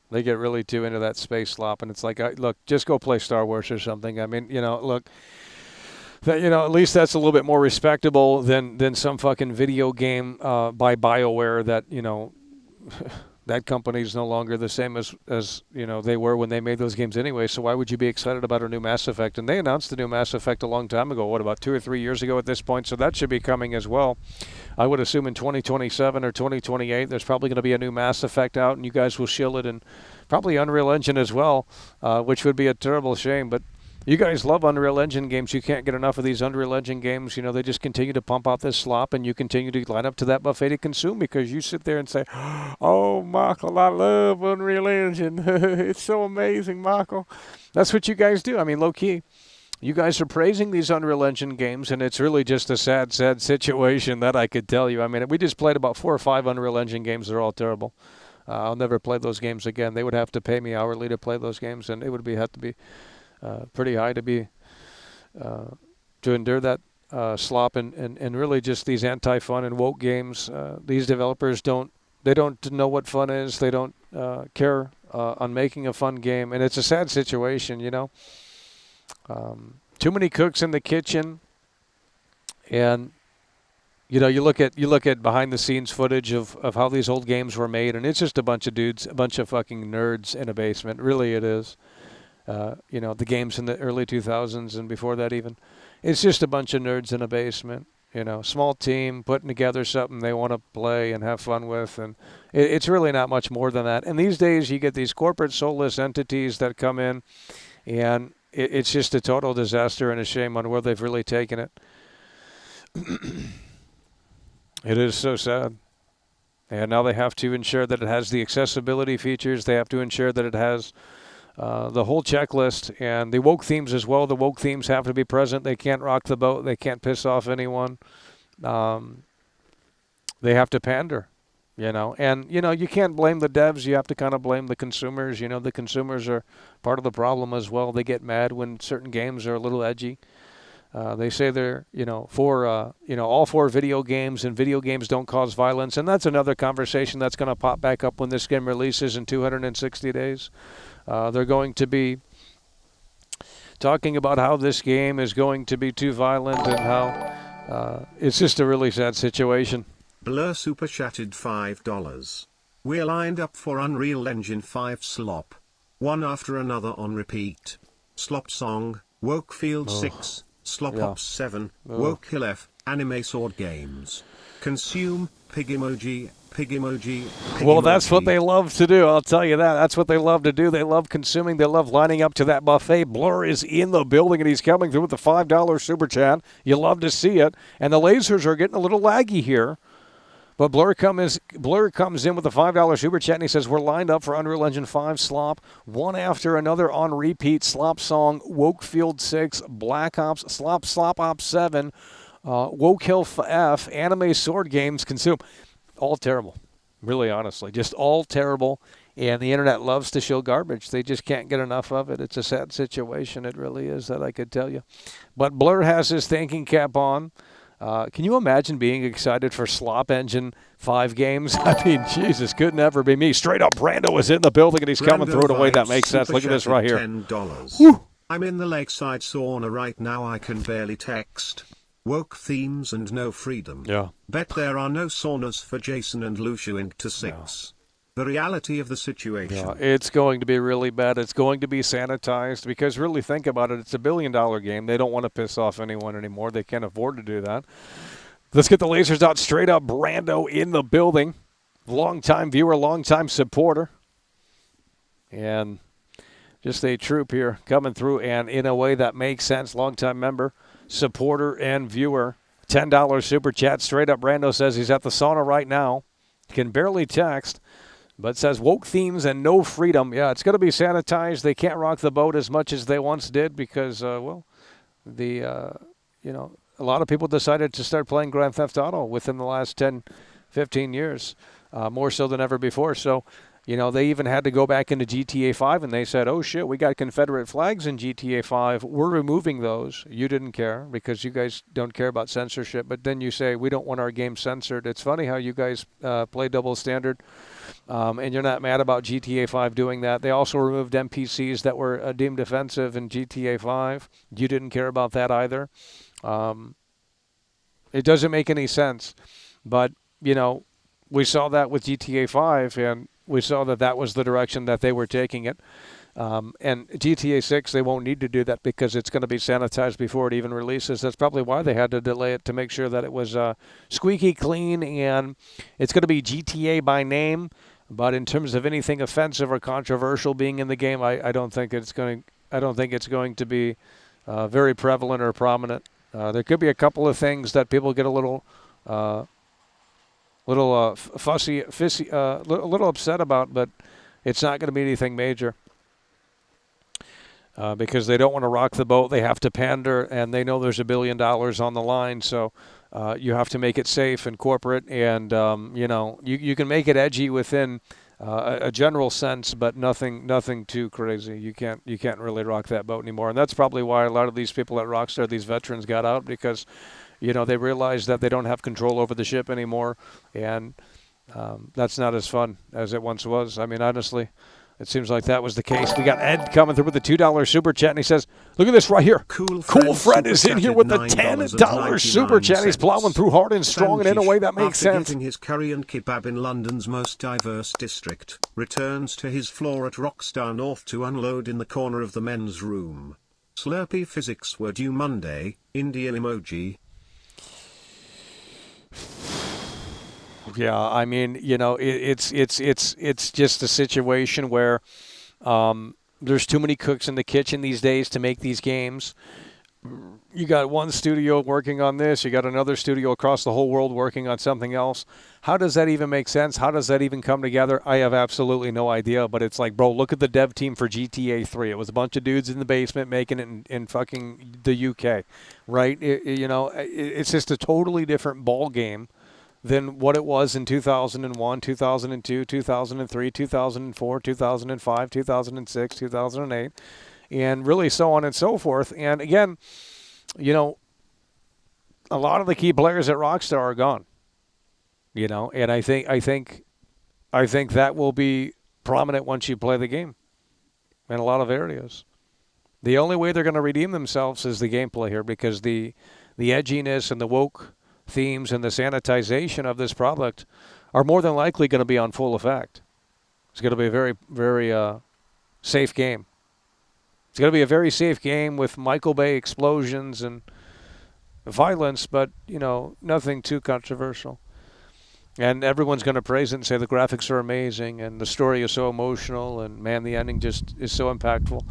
They get really too into that space slop, and it's like, look, just go play Star Wars or something. Look. That, at least that's a little bit more respectable than some fucking video game by BioWare that, that company's no longer the same as they were when they made those games anyway. So why would you be excited about a new Mass Effect? And they announced the new Mass Effect a long time ago, about 2 or 3 years ago at this point. So that should be coming as well. I would assume in 2027 or 2028, there's probably going to be a new Mass Effect out, and you guys will shill it, and probably Unreal Engine as well, which would be a terrible shame. But you guys love Unreal Engine games. You can't get enough of these Unreal Engine games. They just continue to pump out this slop, and you continue to line up to that buffet to consume, because you sit there and say, oh, Michael, I love Unreal Engine. It's so amazing, Michael. That's what you guys do. Low-key, you guys are praising these Unreal Engine games, and it's really just a sad, sad situation that I could tell you. We just played about 4 or 5 Unreal Engine games. They're all terrible. I'll never play those games again. They would have to pay me hourly to play those games, and it would have to be pretty high to endure that slop, and really just these anti-fun and woke games. These developers don't know what fun is. They don't care on making a fun game, and it's a sad situation. Too many cooks in the kitchen, and you look at behind the scenes footage of how these old games were made, and it's just a bunch of dudes, a bunch of fucking nerds in a basement. Really, it is. The games in the early 2000s and before that even. It's just a bunch of nerds in a basement, small team putting together something they want to play and have fun with. And it's really not much more than that. And these days you get these corporate soulless entities that come in, and it's just a total disaster and a shame on where they've really taken it. It is so sad. And now they have to ensure that it has the accessibility features. They have to ensure that it has the whole checklist, and the woke themes as well. The woke themes have to be present. They can't rock the boat. They can't piss off anyone. They have to pander, And, you can't blame the devs. You have to kind of blame the consumers. The consumers are part of the problem as well. They get mad when certain games are a little edgy. They say they're, for, all for video games, and video games don't cause violence. And that's another conversation that's going to pop back up when this game releases in 260 days. They're going to be talking about how this game is going to be too violent, and how It's just a really sad situation. Blur super chatted $5. We're lined up for Unreal Engine 5 slop. One after another on repeat. Slop Song, Wokefield 6, Slop Yeah. Ops 7, Woke Hill F, Anime Sword Games. Consume, pig emoji, pig emoji, pig Well, that's what emoji. they love to do. I'll tell you that. That's what they love to do. They love consuming. They love lining up to that buffet. Blur is in the building, and he's coming through with the $5 super chat. You love to see it. And the lasers are getting a little laggy here. But Blur comes in with a $5 super chat, and he says, we're lined up for Unreal Engine 5 slop, one after another on repeat. Slop Song, Wokefield 6, Black Ops, Slop Ops 7, Woke Hill F, Anime Sword Games, Consume. All terrible, really honestly. Just all terrible, and the internet loves to show garbage. They just can't get enough of it. It's a sad situation. It really is, that I could tell you. But Blur has his thinking cap on. Can you imagine being excited for Slop Engine 5 games? I mean, Jesus, could never be me. Straight up, Brando is in the building, and he's coming through in a way that makes sense. Look at this right here. $10. Whew. I'm in the lakeside sauna right now. I can barely text. Woke themes and no freedom. Yeah. Bet there are no saunas for Jason and Lucia Inc. to 6. The reality of the situation. Yeah, it's going to be really bad. It's going to be sanitized because really think about it. It's a $1 billion game. They don't want to piss off anyone anymore. They can't afford to do that. Let's get the lasers out. Straight up, Brando in the building. Long-time viewer, long-time supporter. And just a troop here coming through and in a way that makes sense. Long-time member, supporter, and viewer. $10 super chat. Straight up, Brando says he's at the sauna right now. Can barely text. But says woke themes and no freedom. Yeah, it's going to be sanitized. They can't rock the boat as much as they once did because, a lot of people decided to start playing Grand Theft Auto within the last 10, 15 years, more so than ever before. So, they even had to go back into GTA 5 and they said, oh, shit, we got Confederate flags in GTA 5. We're removing those. You didn't care because you guys don't care about censorship. But then you say, we don't want our game censored. It's funny how you guys play double standard. And you're not mad about GTA 5 doing that. They also removed NPCs that were deemed offensive in GTA 5. You didn't care about that either. It doesn't make any sense. But, we saw that with GTA 5, and we saw that was the direction that they were taking it. And GTA 6, they won't need to do that because it's going to be sanitized before it even releases. That's probably why they had to delay it, to make sure that it was squeaky clean, and it's going to be GTA by name. But in terms of anything offensive or controversial being in the game, I don't think it's going to be very prevalent or prominent. There could be a couple of things that people get a little fussy, a little upset about, but it's not going to be anything major. Because they don't want to rock the boat. They have to pander, and they know there's $1 billion on the line. So you have to make it safe and corporate, and you can make it edgy within a general sense, but nothing too crazy. You can't really rock that boat anymore, and that's probably why a lot of these people at Rockstar, these veterans, got out because they realized that they don't have control over the ship anymore, and that's not as fun as it once was. I mean, honestly. It seems like that was the case. We got Ed coming through with the $2 super chat, and he says, look at this right here. Cool Friend is in here with the $10 super chat. He's plowing through hard and strong and in a way that makes sense. Getting his curry and kebab in London's most diverse district, returns to his floor at Rockstar North to unload in the corner of the men's room. Slurpee physics were due Monday, Indian emoji. Yeah, I mean, it's just a situation where there's too many cooks in the kitchen these days to make these games. You got one studio working on this, you got another studio across the whole world working on something else. How does that even make sense? How does that even come together? I have absolutely no idea, but it's like, bro, look at the dev team for GTA 3. It was a bunch of dudes in the basement making it in fucking the UK, right? It's just a totally different ball game than what it was in 2001, 2002, 2003, 2004, 2005, 2006, 2008, and really so on and so forth. And again, a lot of the key players at Rockstar are gone. And I think that will be prominent once you play the game in a lot of areas. The only way they're going to redeem themselves is the gameplay here, because the the edginess and the woke themes and the sanitization of this product are more than likely going to be on full effect. It's going to be a very, very safe game. It's going to be a very safe game with Michael Bay explosions and violence, but, nothing too controversial. And everyone's going to praise it and say the graphics are amazing and the story is so emotional and, man, the ending just is so impactful.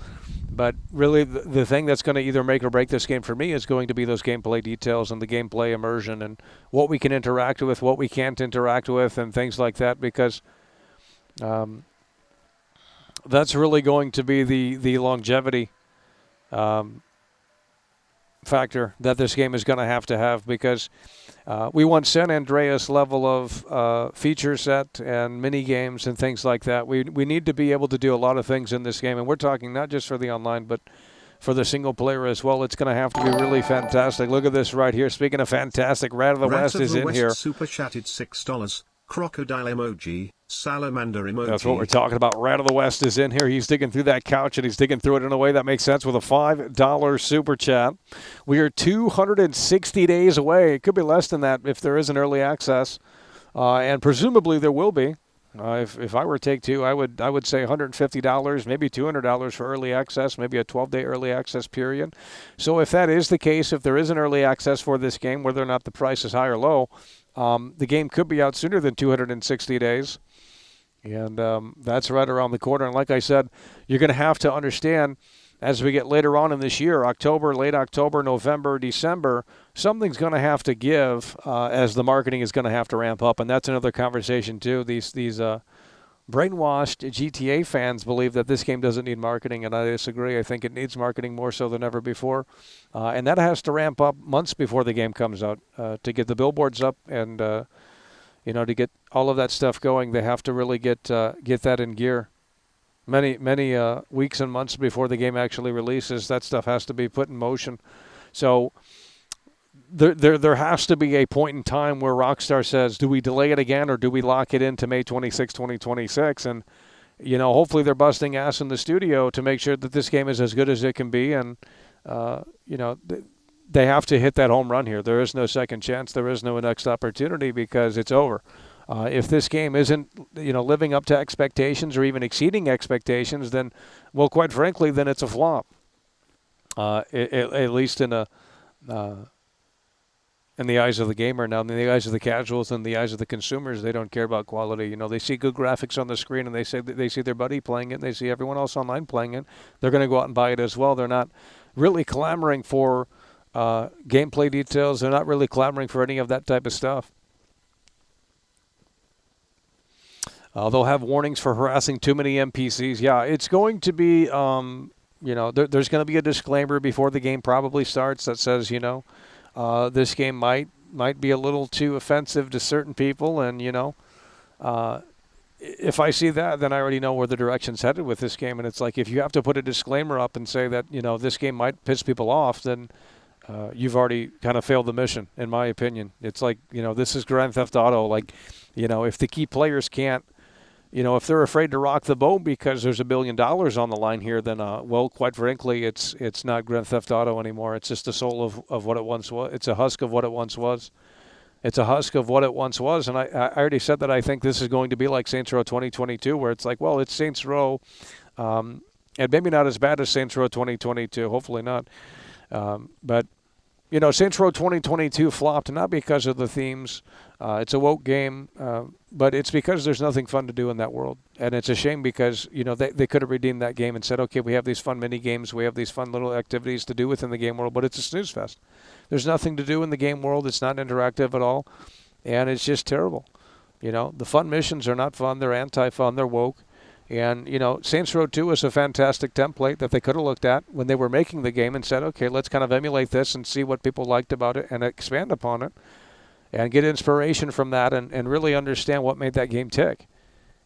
But really, the thing that's going to either make or break this game for me is going to be those gameplay details and the gameplay immersion and what we can interact with, what we can't interact with, and things like that, because that's really going to be the longevity factor that this game is going to have, because we want San Andreas level of feature set and mini games and things like that. We need to be able to do a lot of things in this game, and we're talking not just for the online, but for the single player as well. It's going to have to be really fantastic. Look at this right here. Speaking of fantastic, Rat of the West is in here. Super chatted $6. Crocodile emoji, salamander emoji. That's what we're talking about. Rat of the West is in here. He's digging through that couch, and he's digging through it in a way that makes sense with a $5 super chat. We are 260 days away. It could be less than that if there is an early access, and presumably there will be. If I were Take-Two, I would say $150, maybe $200 for early access, maybe a 12-day early access period. So if that is the case, if there is an early access for this game, whether or not the price is high or low, the game could be out sooner than 260 days. And that's right around the corner. And like I said, you're going to have to understand as we get later on in this year, October, late October, November, December, something's going to have to give as the marketing is going to have to ramp up. And that's another conversation, too. These brainwashed GTA fans believe that this game doesn't need marketing, and I disagree. I think it needs marketing more so than ever before. And that has to ramp up months before the game comes out to get the billboards up and, to get all of that stuff going. They have to really get that in gear. Many weeks and months before the game actually releases, that stuff has to be put in motion. So there has to be a point in time where Rockstar says, do we delay it again or do we lock it into May 26, 2026? And, hopefully they're busting ass in the studio to make sure that this game is as good as it can be. And, they have to hit that home run here. There is no second chance. There is no next opportunity because it's over. If this game isn't, living up to expectations or even exceeding expectations, then, well, quite frankly, then it's a flop. At least in the eyes of the gamer. Now, in the eyes of the casuals and the eyes of the consumers, they don't care about quality. They see good graphics on the screen and they see their buddy playing it and they see everyone else online playing it. They're going to go out and buy it as well. They're not really clamoring for gameplay details. They're not really clamoring for any of that type of stuff. They'll have warnings for harassing too many NPCs. Yeah, it's going to be, there's going to be a disclaimer before the game probably starts that says, this game might be a little too offensive to certain people. And, if I see that, then I already know where the direction's headed with this game. And it's like if you have to put a disclaimer up and say that, this game might piss people off, then you've already kind of failed the mission, in my opinion. It's like, this is Grand Theft Auto. Like, if the key players can't, if they're afraid to rock the boat because there's $1 billion on the line here, then, well, quite frankly, it's not Grand Theft Auto anymore. It's just the soul of what it once was. It's a husk of what it once was. It's a husk of what it once was. And I already said that I think this is going to be like Saints Row 2022, where it's like, well, it's Saints Row, and maybe not as bad as Saints Row 2022. Hopefully not. But, Saints Row 2022 flopped, not because of the themes. It's a woke game, but it's because there's nothing fun to do in that world. And it's a shame because, they could have redeemed that game and said, okay, we have these fun mini games, we have these fun little activities to do within the game world, but it's a snooze fest. There's nothing to do in the game world. It's not interactive at all, and it's just terrible. The fun missions are not fun. They're anti-fun. They're woke. And, Saints Row 2 is a fantastic template that they could have looked at when they were making the game and said, okay, let's kind of emulate this and see what people liked about it and expand upon it and get inspiration from that and really understand what made that game tick.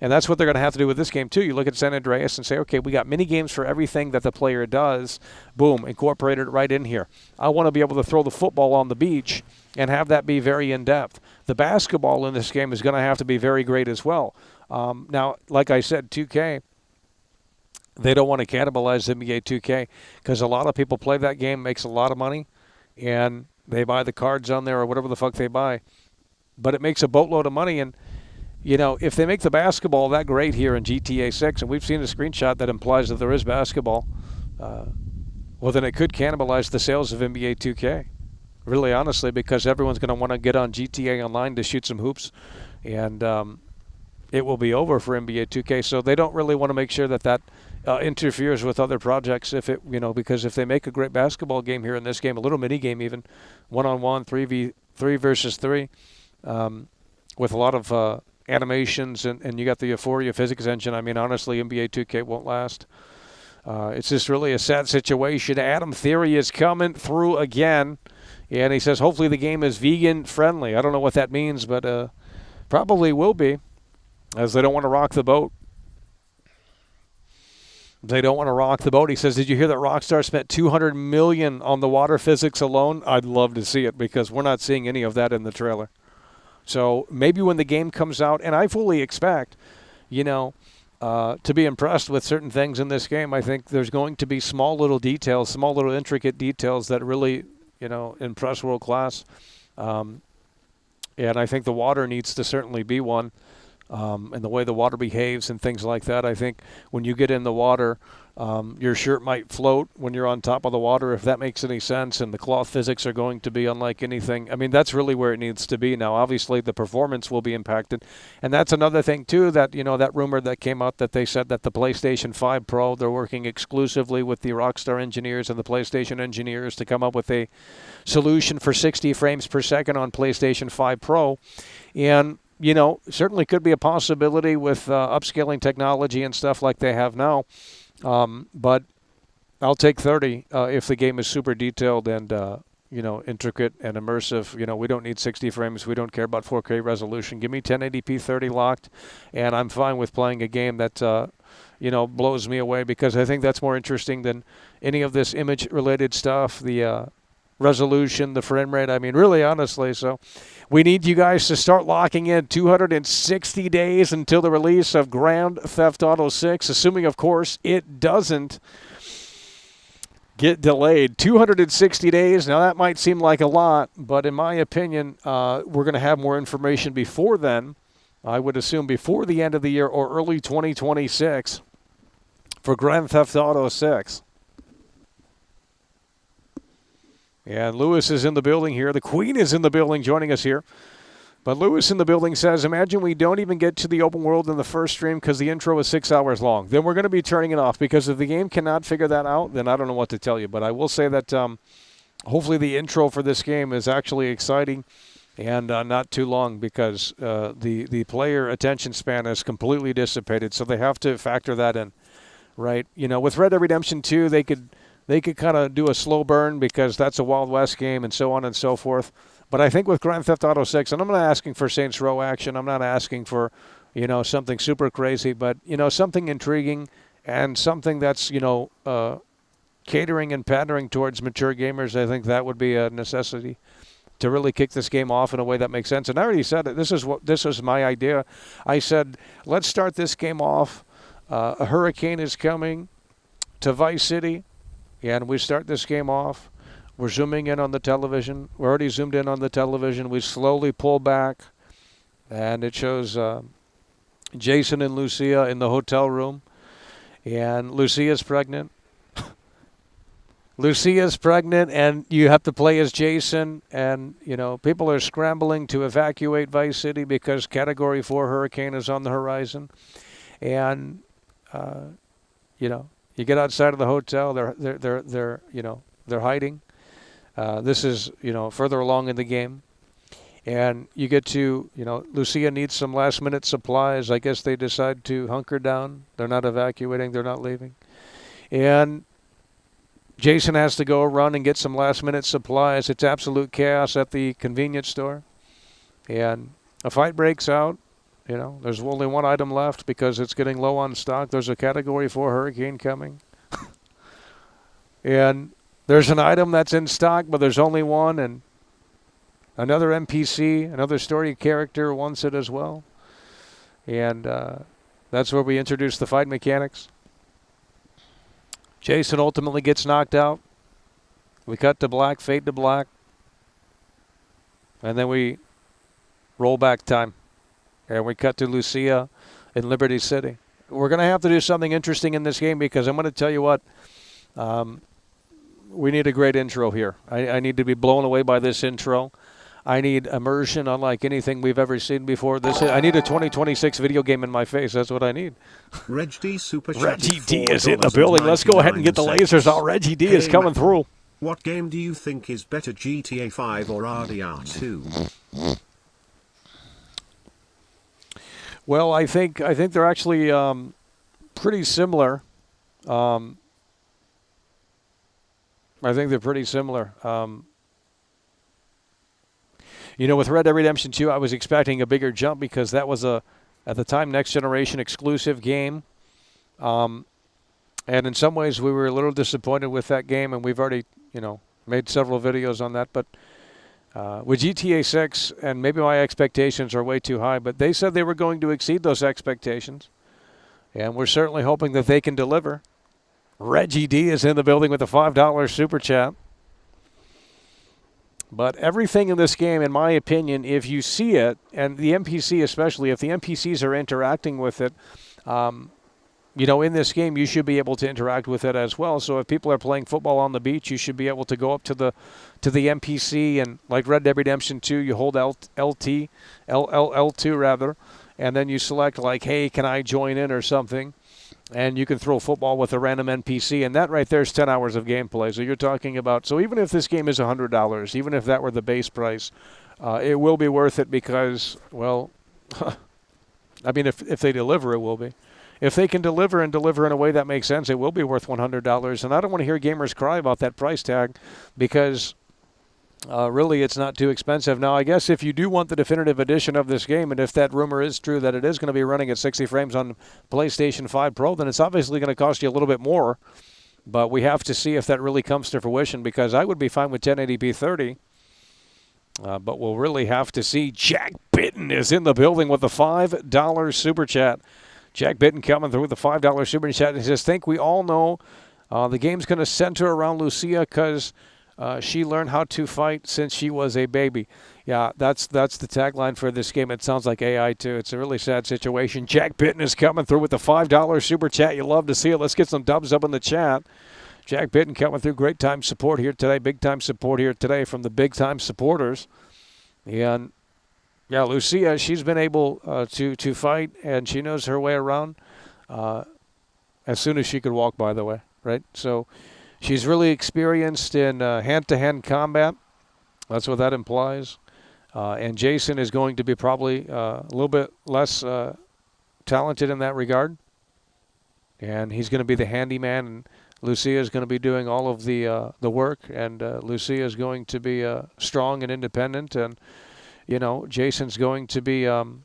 And that's what they're going to have to do with this game, too. You look at San Andreas and say, okay, we got mini games for everything that the player does. Boom, incorporated right in here. I want to be able to throw the football on the beach and have that be very in-depth. The basketball in this game is going to have to be very great as well. Now, like I said, 2K, they don't want to cannibalize NBA 2K because a lot of people play that game, makes a lot of money, and they buy the cards on there or whatever the fuck they buy. But it makes a boatload of money. And, if they make the basketball that great here in GTA 6, and we've seen a screenshot that implies that there is basketball, well, then it could cannibalize the sales of NBA 2K. Really, honestly, because everyone's going to want to get on GTA Online to shoot some hoops. And it will be over for NBA 2K. So they don't really want to make sure that interferes with other projects. Because if they make a great basketball game here in this game, a little mini game even, 1-on-1, 3 versus 3, with a lot of animations, and you got the Euphoria physics engine. I mean, honestly, NBA 2K won't last. It's just really a sad situation. Adam Theory is coming through again, and he says hopefully the game is vegan friendly. I don't know what that means, but probably will be, as they don't want to rock the boat. They don't want to rock the boat. He says, did you hear that Rockstar spent $200 million on the water physics alone? I'd love to see it, because we're not seeing any of that in the trailer. So maybe when the game comes out, and I fully expect, to be impressed with certain things in this game. I think there's going to be small little details, small little intricate details that really, impress world class. And I think the water needs to certainly be one. And the way the water behaves and things like that. I think when you get in the water, your shirt might float when you're on top of the water, if that makes any sense, and the cloth physics are going to be unlike anything. I mean, that's really where it needs to be. Now, obviously, the performance will be impacted. And that's another thing, too, that, that rumor that came out that they said that the PlayStation 5 Pro, they're working exclusively with the Rockstar engineers and the PlayStation engineers to come up with a solution for 60 frames per second on PlayStation 5 Pro. And certainly could be a possibility with upscaling technology and stuff like they have now. But I'll take 30 if the game is super detailed and, intricate and immersive. We don't need 60 frames. We don't care about 4K resolution. Give me 1080p 30 locked, and I'm fine with playing a game that, blows me away, because I think that's more interesting than any of this image-related stuff, the resolution, the frame rate. I mean, really, honestly. So we need you guys to start locking in 260 days until the release of Grand Theft Auto 6, assuming, of course, it doesn't get delayed. 260 days. Now, that might seem like a lot, but in my opinion, we're going to have more information before then. I would assume before the end of the year or early 2026 for Grand Theft Auto 6. And Lewis is in the building here. The Queen is in the building joining us here. But Lewis in the building says, imagine we don't even get to the open world in the first stream because the intro is 6 hours long. Then we're going to be turning it off, because if the game cannot figure that out, then I don't know what to tell you. But I will say that hopefully the intro for this game is actually exciting and not too long, because the player attention span is completely dissipated. So they have to factor that in, right? With Red Dead Redemption 2, they could kind of do a slow burn because that's a Wild West game and so on and so forth. But I think with Grand Theft Auto 6, and I'm not asking for Saints Row action, I'm not asking for, something super crazy, but, something intriguing and something that's, catering and pandering towards mature gamers. I think that would be a necessity to really kick this game off in a way that makes sense. And I already said it. This was my idea. I said, let's start this game off. A hurricane is coming to Vice City. And we start this game off. We're zooming in on the television. We're already zoomed in on the television. We slowly pull back, and it shows Jason and Lucia in the hotel room. And Lucia's pregnant. Lucia's pregnant, and you have to play as Jason. And, people are scrambling to evacuate Vice City because Category 4 hurricane is on the horizon. And, you get outside of the hotel. They're hiding. This is further along in the game, and you get to Lucia needs some last minute supplies. I guess they decide to hunker down. They're not evacuating. They're not leaving, and Jason has to go run and get some last minute supplies. It's absolute chaos at the convenience store, and a fight breaks out. There's only one item left because it's getting low on stock. There's a Category 4 hurricane coming. And there's an item that's in stock, but there's only one. And another NPC, another story character wants it as well. And that's where we introduce the fight mechanics. Jason ultimately gets knocked out. We cut to black, fade to black. And then we roll back time. And we cut to Lucia in Liberty City. We're going to have to do something interesting in this game because I'm going to tell you what, we need a great intro here. I need to be blown away by this intro. I need immersion unlike anything we've ever seen before. I need a 2026 video game in my face. That's what I need. Reg D Super Chat Reggie D is in the building. Let's go ahead and get the lasers out. Reggie D is coming through. What game do you think is better, GTA 5 or RDR2? Well, I think they're actually pretty similar. I think they're pretty similar. With Red Dead Redemption 2, I was expecting a bigger jump because that was at the time, next generation exclusive game. And in some ways, we were a little disappointed with that game, and we've already, made several videos on that. But with GTA 6, and maybe my expectations are way too high, but they said they were going to exceed those expectations. And we're certainly hoping that they can deliver. Reggie D is in the building with a $5 super chat. But everything in this game, in my opinion, if you see it, and the NPC especially, if the NPCs are interacting with it, in this game, you should be able to interact with it as well. So if people are playing football on the beach, you should be able to go up to the NPC, and like Red Dead Redemption 2, you hold L2 rather, and then you select like, hey, can I join in or something? And you can throw football with a random NPC, and that right there is 10 hours of gameplay. So you're talking about, so even if this game is $100, even if that were the base price, it will be worth it because, well, I mean, if they deliver, it will be. If they can deliver in a way that makes sense, it will be worth $100. And I don't want to hear gamers cry about that price tag because really it's not too expensive. Now, I guess if you do want the definitive edition of this game, and if that rumor is true that it is going to be running at 60 frames on PlayStation 5 Pro, then it's obviously going to cost you a little bit more. But we have to see if that really comes to fruition because I would be fine with 1080p 30. But we'll really have to see. Jack Bitten is in the building with the $5 super chat. Jack Bitten coming through with the $5 super chat. He says, think we all know the game's going to center around Lucia because she learned how to fight since she was a baby. Yeah, that's the tagline for this game. It sounds like AI, too. It's a really sad situation. Jack Bitten is coming through with the $5 super chat. You love to see it. Let's get some dubs up in the chat. Jack Bitten coming through. Great time support here today. Big time support here today from the big time supporters. And yeah, Lucia, she's been able to fight, and she knows her way around as soon as she could walk, by the way, right? So she's really experienced in hand-to-hand combat. That's what that implies. And Jason is going to be probably a little bit less talented in that regard. And he's going to be the handyman, and Lucia is going to be doing all of the work. And Lucia is going to be strong and independent. And, Jason's going to be, well,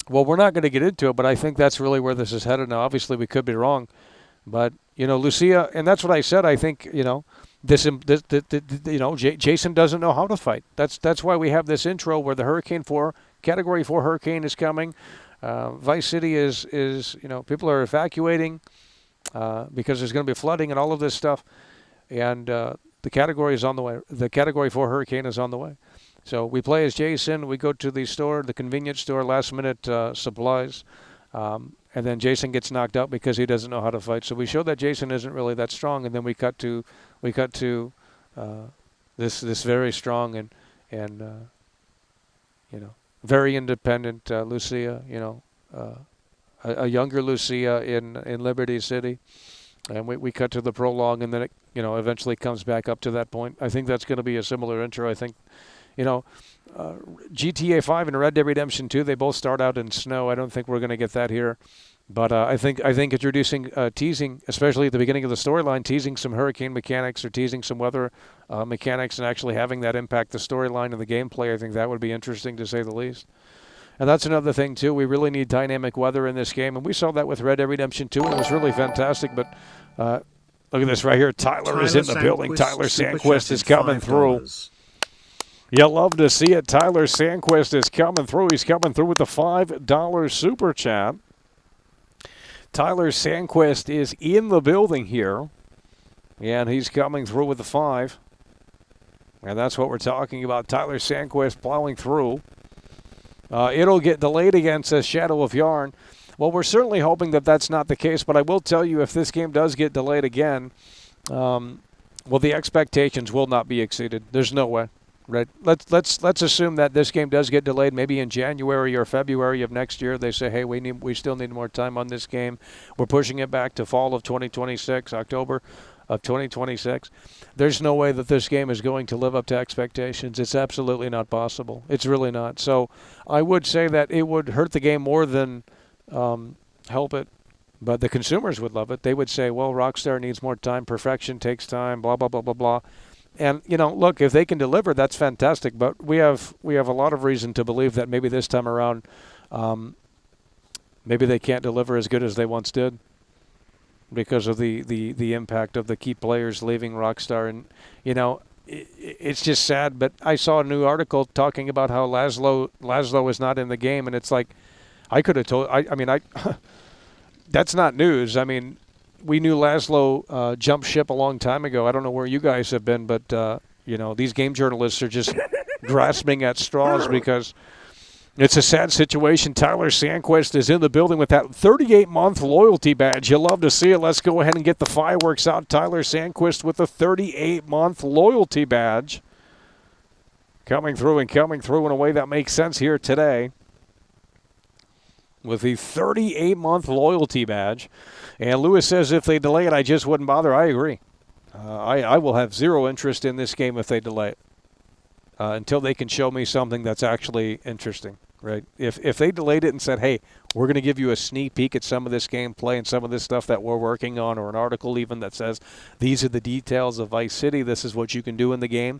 we're not going to get into it, but I think that's really where this is headed now. Obviously, we could be wrong. But, Lucia, and that's what I said. I think, Jason doesn't know how to fight. That's why we have this intro where the Category 4 hurricane is coming. Vice City is people are evacuating because there's going to be flooding and all of this stuff. And the category is on the way. The Category 4 hurricane is on the way. So we play as Jason. We go to the convenience store, last-minute supplies. And then Jason gets knocked out because he doesn't know how to fight. So we show that Jason isn't really that strong, and then we cut to this very strong and very independent Lucia. A younger Lucia in Liberty City, and we cut to the prologue, and then it eventually comes back up to that point. I think that's going to be a similar intro. I think GTA 5 and Red Dead Redemption 2, they both start out in snow. I don't think we're going to get that here. But I think introducing teasing, especially at the beginning of the storyline, teasing some hurricane mechanics or teasing some weather mechanics and actually having that impact the storyline and the gameplay, I think that would be interesting to say the least. And that's another thing, too. We really need dynamic weather in this game. And we saw that with Red Dead Redemption 2, and it was really fantastic. But look at this right here. Tyler is in the building. Tyler Sandquist is coming through. You love to see it. Tyler Sandquist is coming through. He's coming through with the $5 super chat. Tyler Sandquist is in the building here, and he's coming through with the 5. And that's what we're talking about. Tyler Sandquist plowing through. It'll get delayed again, says Shadow of Yarn. Well, we're certainly hoping that that's not the case, but I will tell you if this game does get delayed again, well, the expectations will not be exceeded. There's no way. Right. Let's assume that this game does get delayed, maybe in January or February of next year. They say, hey, we still need more time on this game. We're pushing it back to fall of 2026, October of 2026. There's no way that this game is going to live up to expectations. It's absolutely not possible. It's really not. So I would say that it would hurt the game more than help it. But the consumers would love it. They would say, well, Rockstar needs more time. Perfection takes time, blah, blah, blah, blah, blah. And, look, if they can deliver, that's fantastic. But we have a lot of reason to believe that maybe this time around, maybe they can't deliver as good as they once did because of the impact of the key players leaving Rockstar. And, it's just sad. But I saw a new article talking about how Laszlo is not in the game. And it's like, I could have told, that's not news. I mean, we knew Laszlo jumped ship a long time ago. I don't know where you guys have been, but, these game journalists are just grasping at straws because it's a sad situation. Tyler Sandquist is in the building with that 38-month loyalty badge. You'll love to see it. Let's go ahead and get the fireworks out. Tyler Sandquist with a 38-month loyalty badge. Coming through in a way that makes sense here today. With the 38-month loyalty badge. And Lewis says if they delay it, I just wouldn't bother. I agree. I will have zero interest in this game if they delay it until they can show me something that's actually interesting, right? If they delayed it and said, hey, we're going to give you a sneak peek at some of this gameplay and some of this stuff that we're working on, or an article even that says these are the details of Vice City, this is what you can do in the game,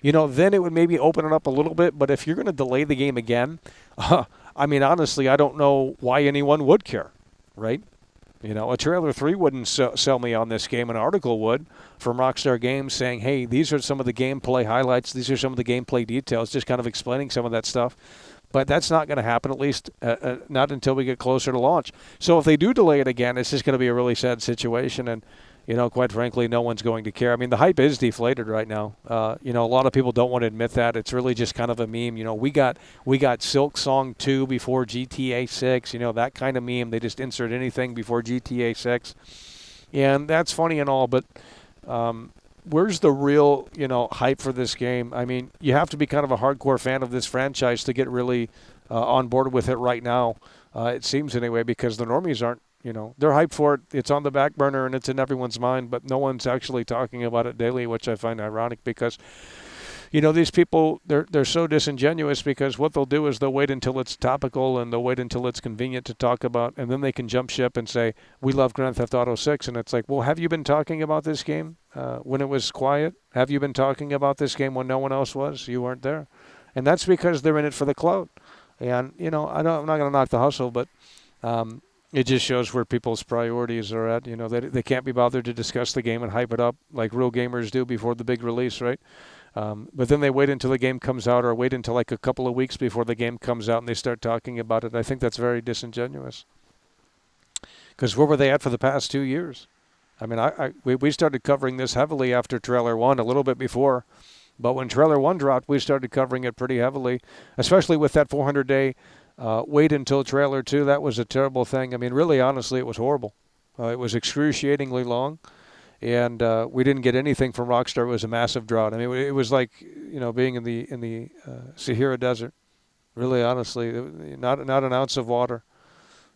then it would maybe open it up a little bit. But if you're going to delay the game again, honestly, I don't know why anyone would care, right? A trailer 3 wouldn't sell me on this game. An article would from Rockstar Games saying, hey, these are some of the gameplay highlights. These are some of the gameplay details, just kind of explaining some of that stuff. But that's not going to happen, at least not until we get closer to launch. So if they do delay it again, it's just going to be a really sad situation. And, quite frankly, no one's going to care. I mean, the hype is deflated right now. A lot of people don't want to admit that. It's really just kind of a meme. We got Silk Song 2 before GTA 6, that kind of meme. They just insert anything before GTA 6. And that's funny and all, but where's the real, hype for this game? I mean, you have to be kind of a hardcore fan of this franchise to get really on board with it right now. It seems anyway, because the normies aren't. They're hyped for it. It's on the back burner and it's in everyone's mind, but no one's actually talking about it daily, which I find ironic because, these people, they're so disingenuous because what they'll do is they'll wait until it's topical and they'll wait until it's convenient to talk about, and then they can jump ship and say, we love Grand Theft Auto 6. And it's like, well, have you been talking about this game when it was quiet? Have you been talking about this game when no one else was? You weren't there. And that's because they're in it for the clout. And, I'm not going to knock the hustle, but it just shows where people's priorities are at. They can't be bothered to discuss the game and hype it up like real gamers do before the big release, right? But then they wait until the game comes out, or wait until like a couple of weeks before the game comes out and they start talking about it. I think that's very disingenuous. Because where were they at for the past 2 years? I mean, we started covering this heavily after Trailer 1, a little bit before. But when Trailer 1 dropped, we started covering it pretty heavily, especially with that 400-day wait until Trailer 2. That was a terrible thing. I mean, really, honestly, it was horrible. It was excruciatingly long, and we didn't get anything from Rockstar. It was a massive drought. I mean, it was like being in the Sahara Desert. Really, honestly, not an ounce of water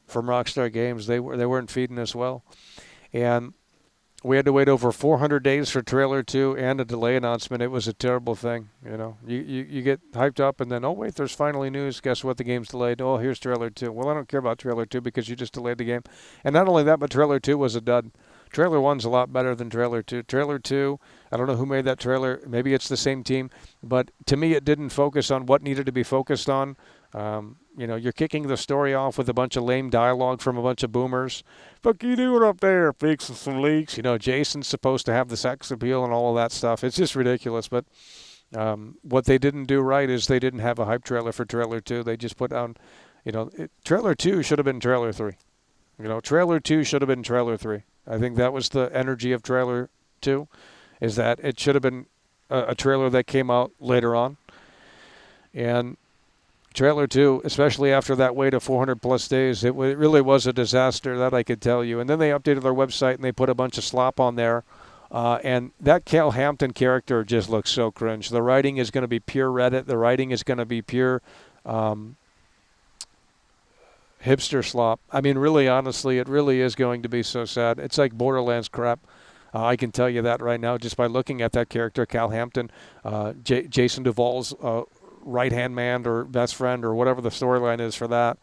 from Rockstar Games. They weren't feeding us well, and we had to wait over 400 days for Trailer 2 and a delay announcement. It was a terrible thing. You get hyped up and then, oh, wait, there's finally news. Guess what? The game's delayed. Oh, here's Trailer 2. Well, I don't care about Trailer 2 because you just delayed the game. And not only that, but Trailer 2 was a dud. Trailer 1's a lot better than Trailer 2. Trailer 2, I don't know who made that trailer. Maybe it's the same team. But to me, it didn't focus on what needed to be focused on. You're kicking the story off with a bunch of lame dialogue from a bunch of boomers. Fuck you doing up there, fixing some leaks? Jason's supposed to have the sex appeal and all of that stuff. It's just ridiculous. But what they didn't do right is they didn't have a hype trailer for Trailer 2. They just put down, Trailer 2 should have been Trailer 3. Trailer 2 should have been Trailer 3. I think that was the energy of Trailer 2, is that it should have been a trailer that came out later on. And trailer 2, especially after that wait of 400 plus days, it really was a disaster, that I could tell you. And then they updated their website and they put a bunch of slop on there. And that Cal Hampton character just looks so cringe. The writing is going to be pure Reddit. The writing is going to be pure hipster slop. I mean, really, honestly, it really is going to be so sad. It's like Borderlands crap. I can tell you that right now just by looking at that character, Cal Hampton, Jason Duvall's right-hand man or best friend or whatever the storyline is for that.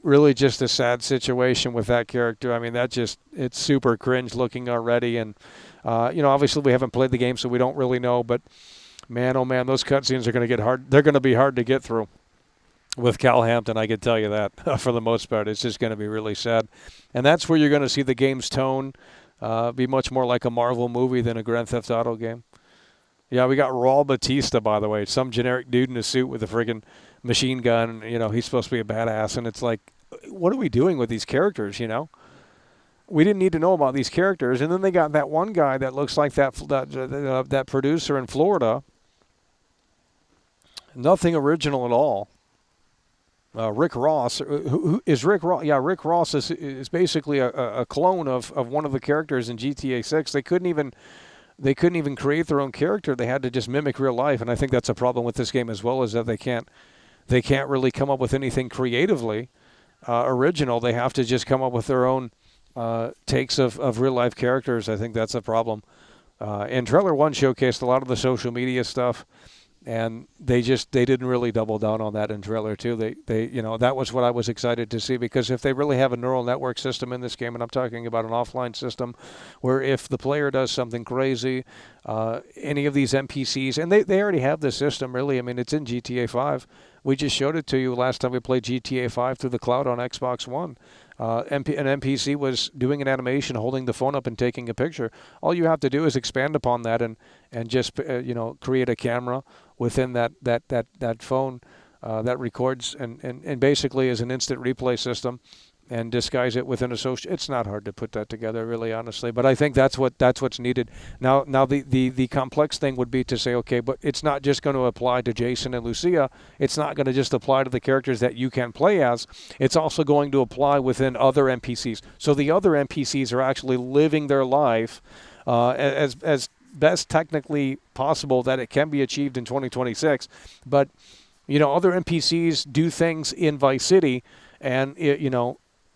Really just a sad situation with that character. I mean, it's super cringe looking already. And, obviously we haven't played the game, so we don't really know. But, man, oh, man, those cutscenes are going to get hard. They're going to be hard to get through with Cal Hampton, I can tell you that, for the most part. It's just going to be really sad. And that's where you're going to see the game's tone be much more like a Marvel movie than a Grand Theft Auto game. Yeah, we got Raul Batista, by the way, some generic dude in a suit with a friggin' machine gun. He's supposed to be a badass, and it's like, what are we doing with these characters, We didn't need to know about these characters. And then they got that one guy that looks like that producer in Florida. Nothing original at all. Rick Ross, who is Rick Ross? Yeah, Rick Ross is basically a clone of one of the characters in GTA 6. They couldn't even create their own character. They had to just mimic real life, and I think that's a problem with this game as well, is that they can't really come up with anything creatively original. They have to just come up with their own takes of real life characters. I think that's a problem. And Trailer 1 showcased a lot of the social media stuff. And they didn't really double down on that in Trailer 2. They that was what I was excited to see, because if they really have a neural network system in this game, and I'm talking about an offline system, where if the player does something crazy, any of these NPCs, and they already have this system, really. I mean, it's in GTA 5. We just showed it to you last time we played GTA 5 through the cloud on Xbox One. An NPC was doing an animation, holding the phone up and taking a picture. All you have to do is expand upon that and just create a camera within that phone that records and basically is an instant replay system, and disguise it within a social. It's not hard to put that together, really, honestly. But I think that's what's needed. Now the complex thing would be to say, okay, but it's not just going to apply to Jason and Lucia. It's not going to just apply to the characters that you can play as. It's also going to apply within other NPCs. So the other NPCs are actually living their life as best technically possible that it can be achieved in 2026. But other NPCs do things in Vice City, and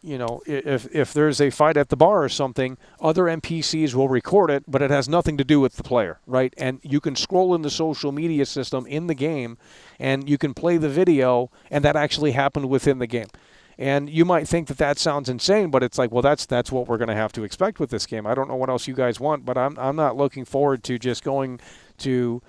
if there's a fight at the bar or something, other NPCs will record it, but it has nothing to do with the player, right? And you can scroll in the social media system in the game, and you can play the video, and that actually happened within the game. And you might think that sounds insane, but it's like, well, that's what we're going to have to expect with this game. I don't know what else you guys want, but I'm not looking forward to just going to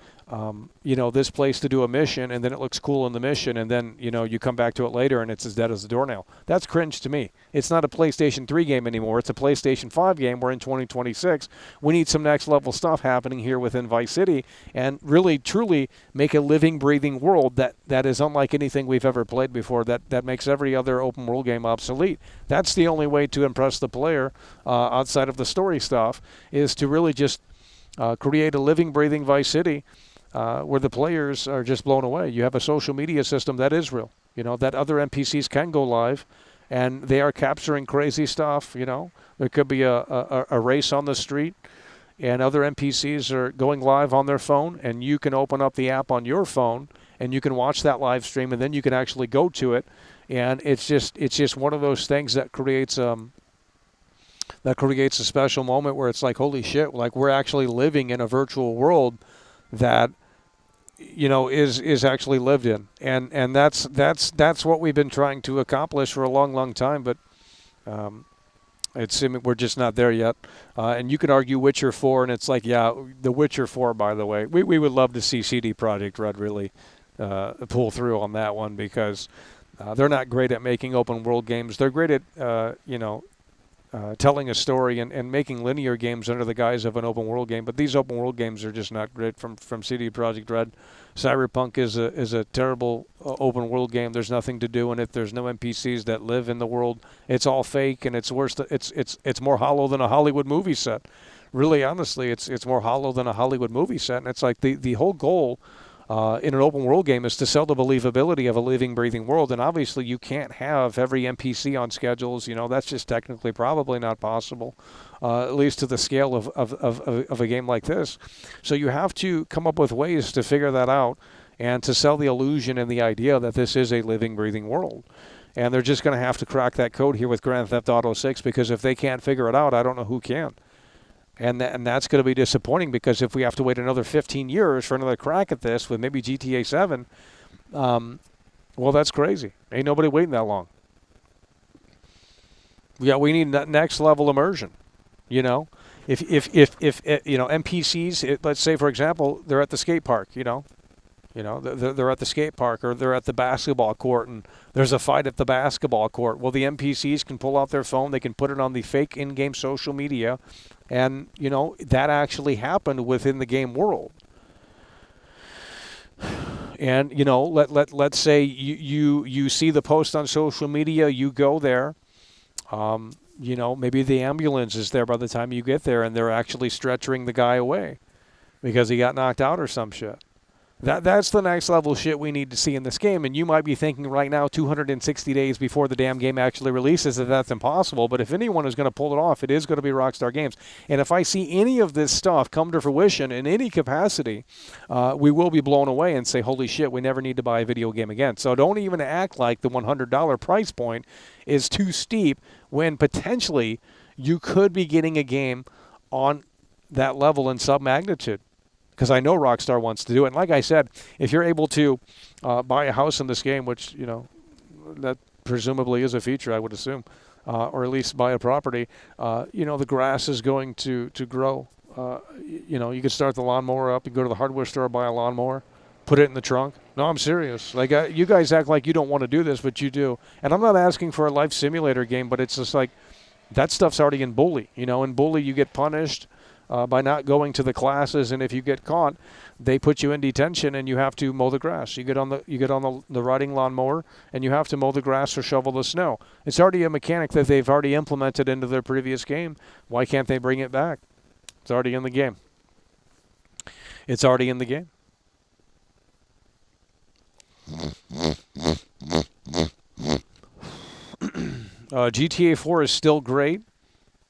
this place to do a mission, and then it looks cool in the mission, and then you come back to it later and it's as dead as a doornail. That's cringe to me. It's not a PlayStation 3 game anymore. It's a PlayStation 5 game. We're in 2026. We need some next level stuff happening here within Vice City, and really truly make a living, breathing world that is unlike anything we've ever played before, that makes every other open world game obsolete. That's the only way to impress the player outside of the story stuff, is to really just create a living, breathing Vice City where the players are just blown away. You have a social media system that is real, that other NPCs can go live, and they are capturing crazy stuff. There could be a race on the street, and other NPCs are going live on their phone, and you can open up the app on your phone, and you can watch that live stream, and then you can actually go to it, and it's just one of those things that creates a special moment where it's like, holy shit, like we're actually living in a virtual world that is actually lived in, and that's what we've been trying to accomplish for a long time, but we're just not there yet. And you can argue Witcher 4, and it's like, yeah, the Witcher 4, by the way, we would love to see CD Projekt Red really pull through on that one, because they're not great at making open world games. They're great at telling a story and making linear games under the guise of an open world game, but these open world games are just not great from CD Projekt Red. Cyberpunk is a terrible open world game. There's nothing to do in it. There's no NPCs that live in the world. It's all fake, and it's worse. It's more hollow than a Hollywood movie set, really, honestly, it's more hollow than a Hollywood movie set. And it's like the whole goal in an open world game is to sell the believability of a living, breathing world. And obviously, you can't have every NPC on schedules. That's just technically probably not possible, at least to the scale of a game like this. So you have to come up with ways to figure that out and to sell the illusion and the idea that this is a living, breathing world. And they're just going to have to crack that code here with Grand Theft Auto 6, because if they can't figure it out, I don't know who can. And that's going to be disappointing, because if we have to wait another 15 years for another crack at this with maybe GTA 7, well, that's crazy. Ain't nobody waiting that long. Yeah, we need next level immersion. If NPCs, let's say for example, they're at the skate park. They're at the skate park, or they're at the basketball court, and there's a fight at the basketball court. Well, the NPCs can pull out their phone, they can put it on the fake in-game social media, and that actually happened within the game world. And let's say you see the post on social media, you go there. Maybe the ambulance is there by the time you get there, and they're actually stretchering the guy away because he got knocked out or some shit. That's the next level shit we need to see in this game. And you might be thinking right now, 260 days before the damn game actually releases, that that's impossible. But if anyone is going to pull it off, it is going to be Rockstar Games. And if I see any of this stuff come to fruition in any capacity, we will be blown away and say, holy shit, we never need to buy a video game again. So don't even act like the $100 price point is too steep, when potentially you could be getting a game on that level in sub-magnitude. Because I know Rockstar wants to do it. And like I said, if you're able to buy a house in this game, which, that presumably is a feature, I would assume, or at least buy a property, the grass is going to grow. You could start the lawnmower up. You go to the hardware store, buy a lawnmower, put it in the trunk. No, I'm serious. Like, you guys act like you don't want to do this, but you do. And I'm not asking for a life simulator game, but it's just like that stuff's already in Bully. In Bully, you get punished by not going to the classes, and if you get caught, they put you in detention and you have to mow the grass. You get on the riding lawnmower and you have to mow the grass or shovel the snow. It's already a mechanic that they've already implemented into their previous game. Why can't they bring it back? It's already in the game. It's already in the game. GTA 4 is still great.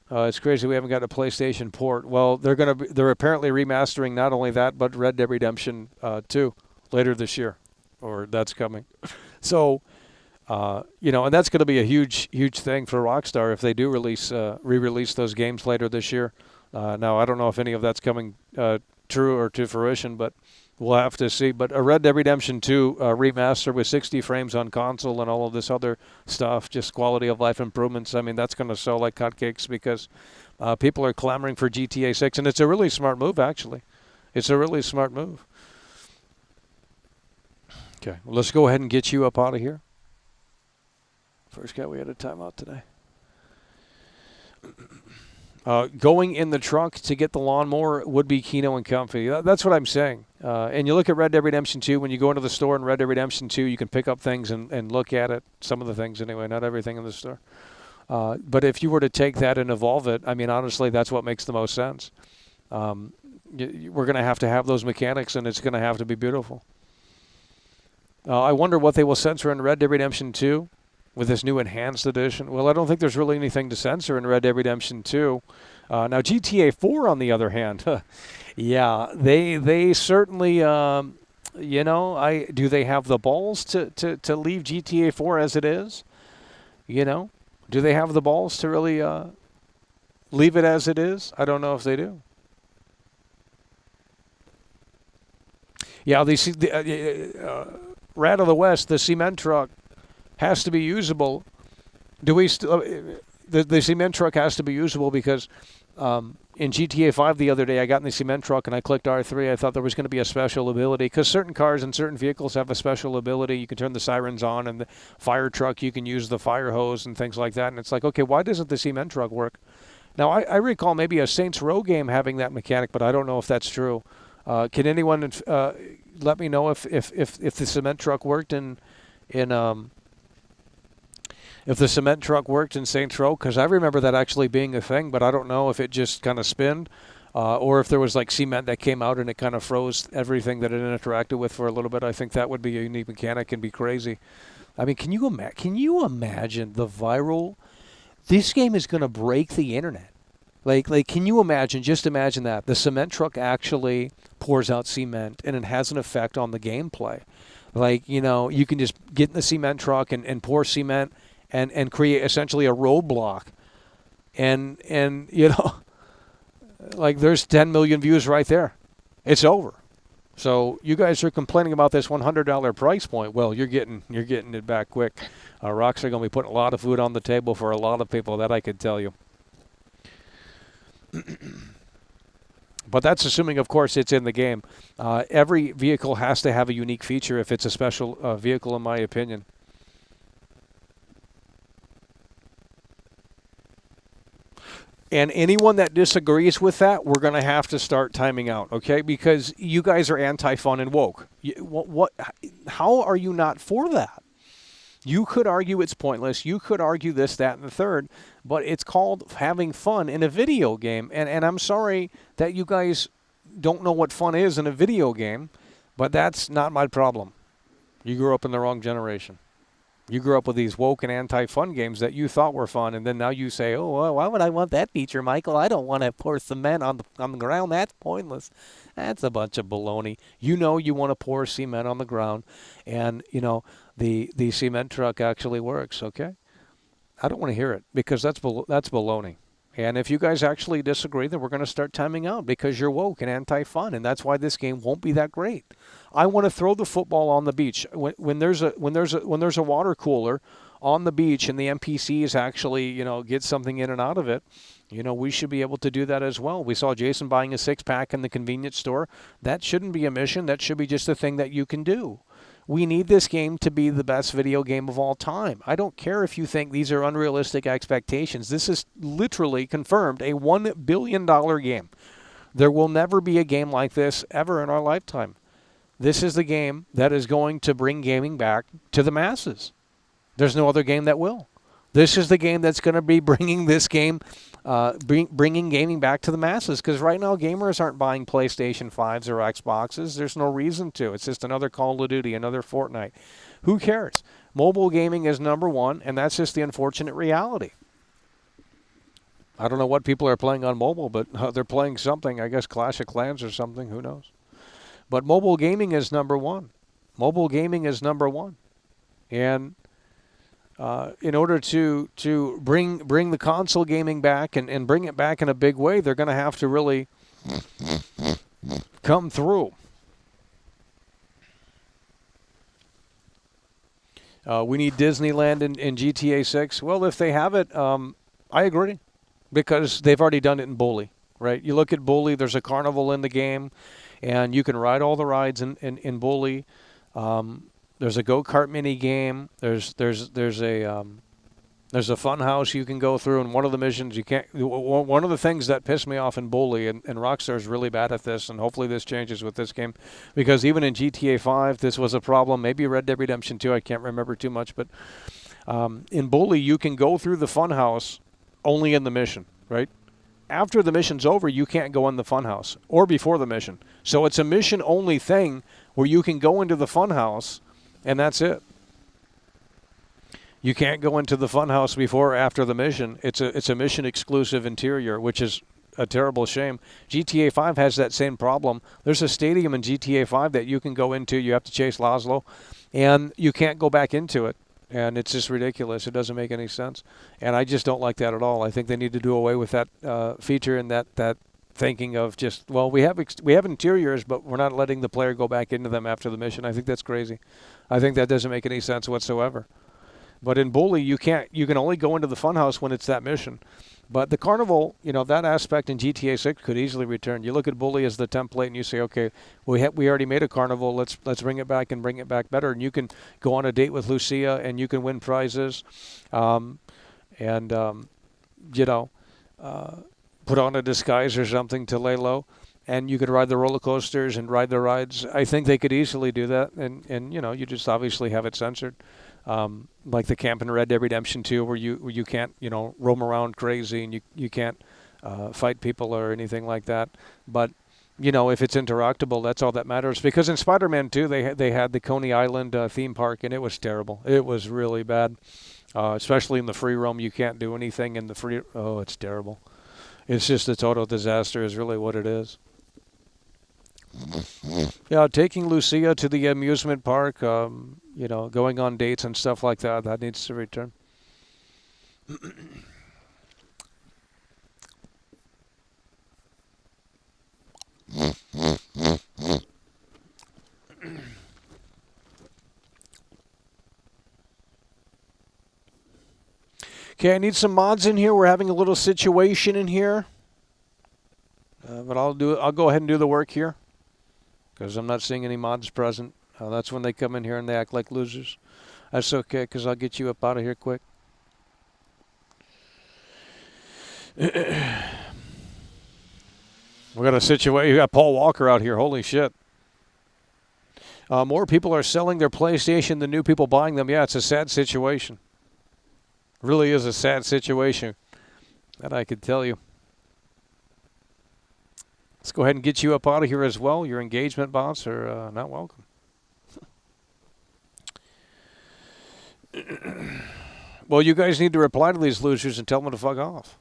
It's crazy we haven't got a PlayStation port. Well, they're apparently remastering not only that, but Red Dead Redemption 2 later this year, or that's coming. So, and that's going to be a huge thing for Rockstar if they do re-release those games later this year. Now, I don't know if any of that's coming true or to fruition, but we'll have to see. But a Red Dead Redemption 2 remaster with 60 frames on console and all of this other stuff, just quality of life improvements, I mean, that's going to sell like hotcakes, because people are clamoring for GTA 6. And it's a really smart move, actually. It's a really smart move. Okay, well, let's go ahead and get you up out of here. First guy we had a timeout today. Going in the truck to get the lawnmower would be Kino and comfy. That's what I'm saying. And you look at Red Dead Redemption 2, when you go into the store in Red Dead Redemption 2, you can pick up things and look at it. Some of the things anyway, not everything in the store. But if you were to take that and evolve it, I mean, honestly, that's what makes the most sense. We're going to have those mechanics, and it's going to have to be beautiful. I wonder what they will censor in Red Dead Redemption 2 with this new enhanced edition. Well, I don't think there's really anything to censor in Red Dead Redemption 2. Now, GTA 4, on the other hand, yeah, they certainly, do they have the balls to leave GTA 4 as it is? Do they have the balls to really leave it as it is? I don't know if they do. Yeah, Rat of the West, the cement truck has to be usable. Do we still? The cement truck has to be usable because in GTA 5 the other day, I got in the cement truck and I clicked R3. I thought there was going to be a special ability, because certain cars and certain vehicles have a special ability. You can turn the sirens on, and the fire truck, you can use the fire hose and things like that. And it's like, okay, why doesn't the cement truck work? Now, I recall maybe a Saints Row game having that mechanic, but I don't know if that's true. Can anyone let me know if the cement truck worked if the cement truck worked in Saints Row? Because I remember that actually being a thing, but I don't know if it just kind of spinned or if there was like cement that came out and it kind of froze everything that it interacted with for a little bit, I think that would be a unique mechanic and be crazy. I mean, can you imagine the viral? This game is going to break the internet. Like, can you imagine? Just imagine that the cement truck actually pours out cement, and it has an effect on the gameplay. Like, you can just get in the cement truck and pour cement and create essentially a roadblock, and like there's 10 million views right there. It's over. So you guys are complaining about this $100 price point. Well, you're getting it back quick. Rockstar going to be putting a lot of food on the table for a lot of people, that I could tell you. But that's assuming, of course, it's in the game. Every vehicle has to have a unique feature if it's a special vehicle, in my opinion. And anyone that disagrees with that, we're going to have to start timing out, okay? Because you guys are anti-fun and woke. How are you not for that? You could argue it's pointless. You could argue this, that, and the third. But it's called having fun in a video game. And I'm sorry that you guys don't know what fun is in a video game, but that's not my problem. You grew up in the wrong generation. You grew up with these woke and anti-fun games that you thought were fun, and then now you say, oh, well, why would I want that feature, Michael? I don't want to pour cement on the ground. That's pointless. That's a bunch of baloney. You want to pour cement on the ground, and, the cement truck actually works, okay? I don't want to hear it, because that's baloney. And if you guys actually disagree, then we're going to start timing out because you're woke and anti-fun, and that's why this game won't be that great. I want to throw the football on the beach when there's a water cooler on the beach, and the NPCs actually get something in and out of it. We should be able to do that as well. We saw Jason buying a 6-pack in the convenience store. That shouldn't be a mission. That should be just a thing that you can do. We need this game to be the best video game of all time. I don't care if you think these are unrealistic expectations. This is literally confirmed a $1 billion game. There will never be a game like this ever in our lifetime. This is the game that is going to bring gaming back to the masses. There's no other game that will. This is the game that's going to be bringing this game, bringing gaming back to the masses. Because right now, gamers aren't buying PlayStation 5s or Xboxes. There's no reason to. It's just another Call of Duty, another Fortnite. Who cares? Mobile gaming is number one, and that's just the unfortunate reality. I don't know what people are playing on mobile, but they're playing something. I guess Clash of Clans or something. Who knows? But mobile gaming is number one. Mobile gaming is number one. And in order to bring the console gaming back and bring it back in a big way, they're going to have to really come through. We need Disneyland in GTA 6. Well, if they have it, I agree, because they've already done it in Bully, right? You look at Bully, there's a carnival in the game, and you can ride all the rides in Bully. There's a go-kart mini game. There's a fun house you can go through, and one of the missions you can't. One of the things that pissed me off in Bully, and Rockstar is really bad at this, and hopefully this changes with this game, because even in GTA 5 this was a problem. Maybe Red Dead Redemption 2, I can't remember too much, but in Bully you can go through the fun house only in the mission, right? After the mission's over, you can't go in the funhouse, or before the mission. So it's a mission-only thing where you can go into the funhouse, and that's it. You can't go into the funhouse before or after the mission. It's a mission-exclusive interior, which is a terrible shame. GTA 5 has that same problem. There's a stadium in GTA 5 that you can go into. You have to chase Laszlo, and you can't go back into it. And it's just ridiculous. It doesn't make any sense. And I just don't like that at all. I think they need to do away with that feature and that thinking of just, well, we have interiors, but we're not letting the player go back into them after the mission. I think that's crazy. I think that doesn't make any sense whatsoever. But in Bully, you can only go into the funhouse when it's that mission. But the carnival, that aspect in GTA 6 could easily return. You look at Bully as the template, and you say, okay, we already made a carnival. Let's bring it back and bring it back better. And you can go on a date with Lucia, and you can win prizes, put on a disguise or something to lay low, and you could ride the roller coasters and ride the rides. I think they could easily do that, and you just obviously have it censored. Like the camp in Red Dead Redemption 2, where you can't roam around crazy, and you can't fight people or anything like that. But you know, if it's interactable, that's all that matters. Because in Spider-Man 2, they had the Coney Island theme park, and it was terrible. It was really bad, especially in the free roam. You can't do anything in the free. Oh, it's terrible. It's just a total disaster is really what it is. Yeah, taking Lucia to the amusement park, you know, going on dates and stuff like that, that needs to return. Okay, I need some mods in here. We're having a little situation in here. But I'll go ahead and do the work here. Because I'm not seeing any mods present. That's when they come in here and they act like losers. That's okay, because I'll get you up out of here quick. We got a situation. You got Paul Walker out here. Holy shit. More people are selling their PlayStation than new people buying them. Yeah, it's a sad situation. Really is a sad situation. That I could tell you. Let's go ahead and get you up out of here as well. Your engagement bots are not welcome. Well, you guys need to reply to these losers and tell them to fuck off.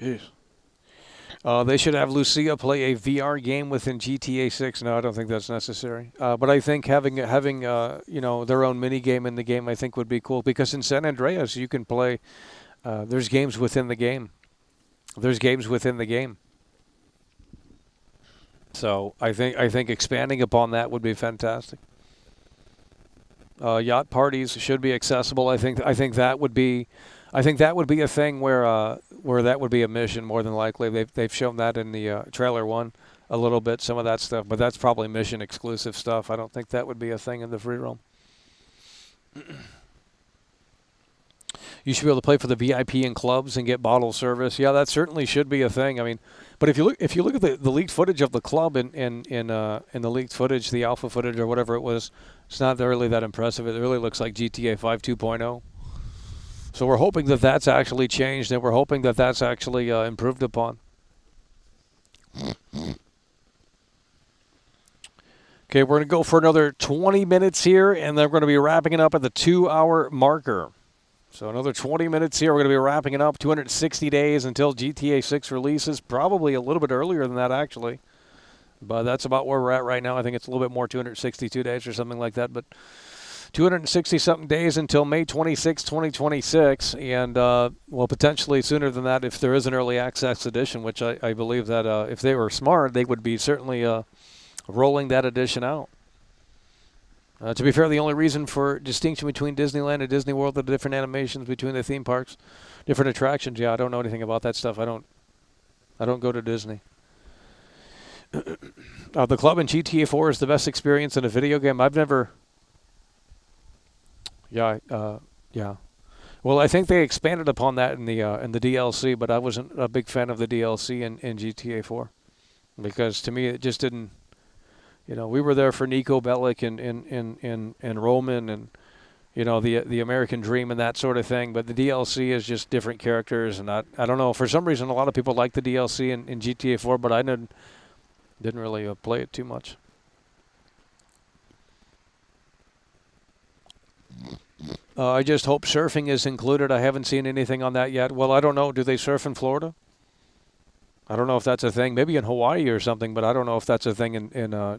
Jeez. They should have Lucia play a VR game within GTA 6. No, I don't think that's necessary. But I think having you know, their own mini game in the game, I think would be cool, because in San Andreas you can play. There's games within the game. There's games within the game. So I think expanding upon that would be fantastic. Yacht parties should be accessible. I think that would be a thing where that would be a mission more than likely. They've shown that in the trailer one a little bit, some of that stuff, but that's probably mission exclusive stuff. I don't think that would be a thing in the free roam. You should be able to play for the VIP in clubs and get bottle service. Yeah, that certainly should be a thing. I mean, but if you look at the leaked footage of the club in the leaked footage, the alpha footage or whatever it was, it's not really that impressive. It really looks like GTA 5 2.0. So we're hoping that that's actually changed, and we're hoping that that's actually improved upon. Okay, we're going to go for another 20 minutes here, and then we're going to be wrapping it up at the 2-hour marker. So another 20 minutes here. We're going to be wrapping it up. 260 days until GTA 6 releases. Probably a little bit earlier than that, actually. But that's about where we're at right now. I think it's a little bit more, 262 days or something like that. But 260-something days until May 26, 2026. And, well, potentially sooner than that if there is an early access edition, which I believe that if they were smart, they would be certainly rolling that edition out. To be fair, the only reason for distinction between Disneyland and Disney World are the different animations between the theme parks, different attractions. Yeah, I don't know anything about that stuff. I don't go to Disney. The club in GTA 4 is the best experience in a video game. I've never. Yeah. Well, I think they expanded upon that in the DLC, but I wasn't a big fan of the DLC in GTA 4 because to me it just didn't. You know, we were there for Nico Bellic and Roman and, you know, the American Dream and that sort of thing. But the DLC is just different characters. And I don't know. For some reason, a lot of people like the DLC in GTA 4, but I didn't really play it too much. I just hope surfing is included. I haven't seen anything on that yet. Well, I don't know. Do they surf in Florida? I don't know if that's a thing. Maybe in Hawaii or something, but I don't know if that's a thing.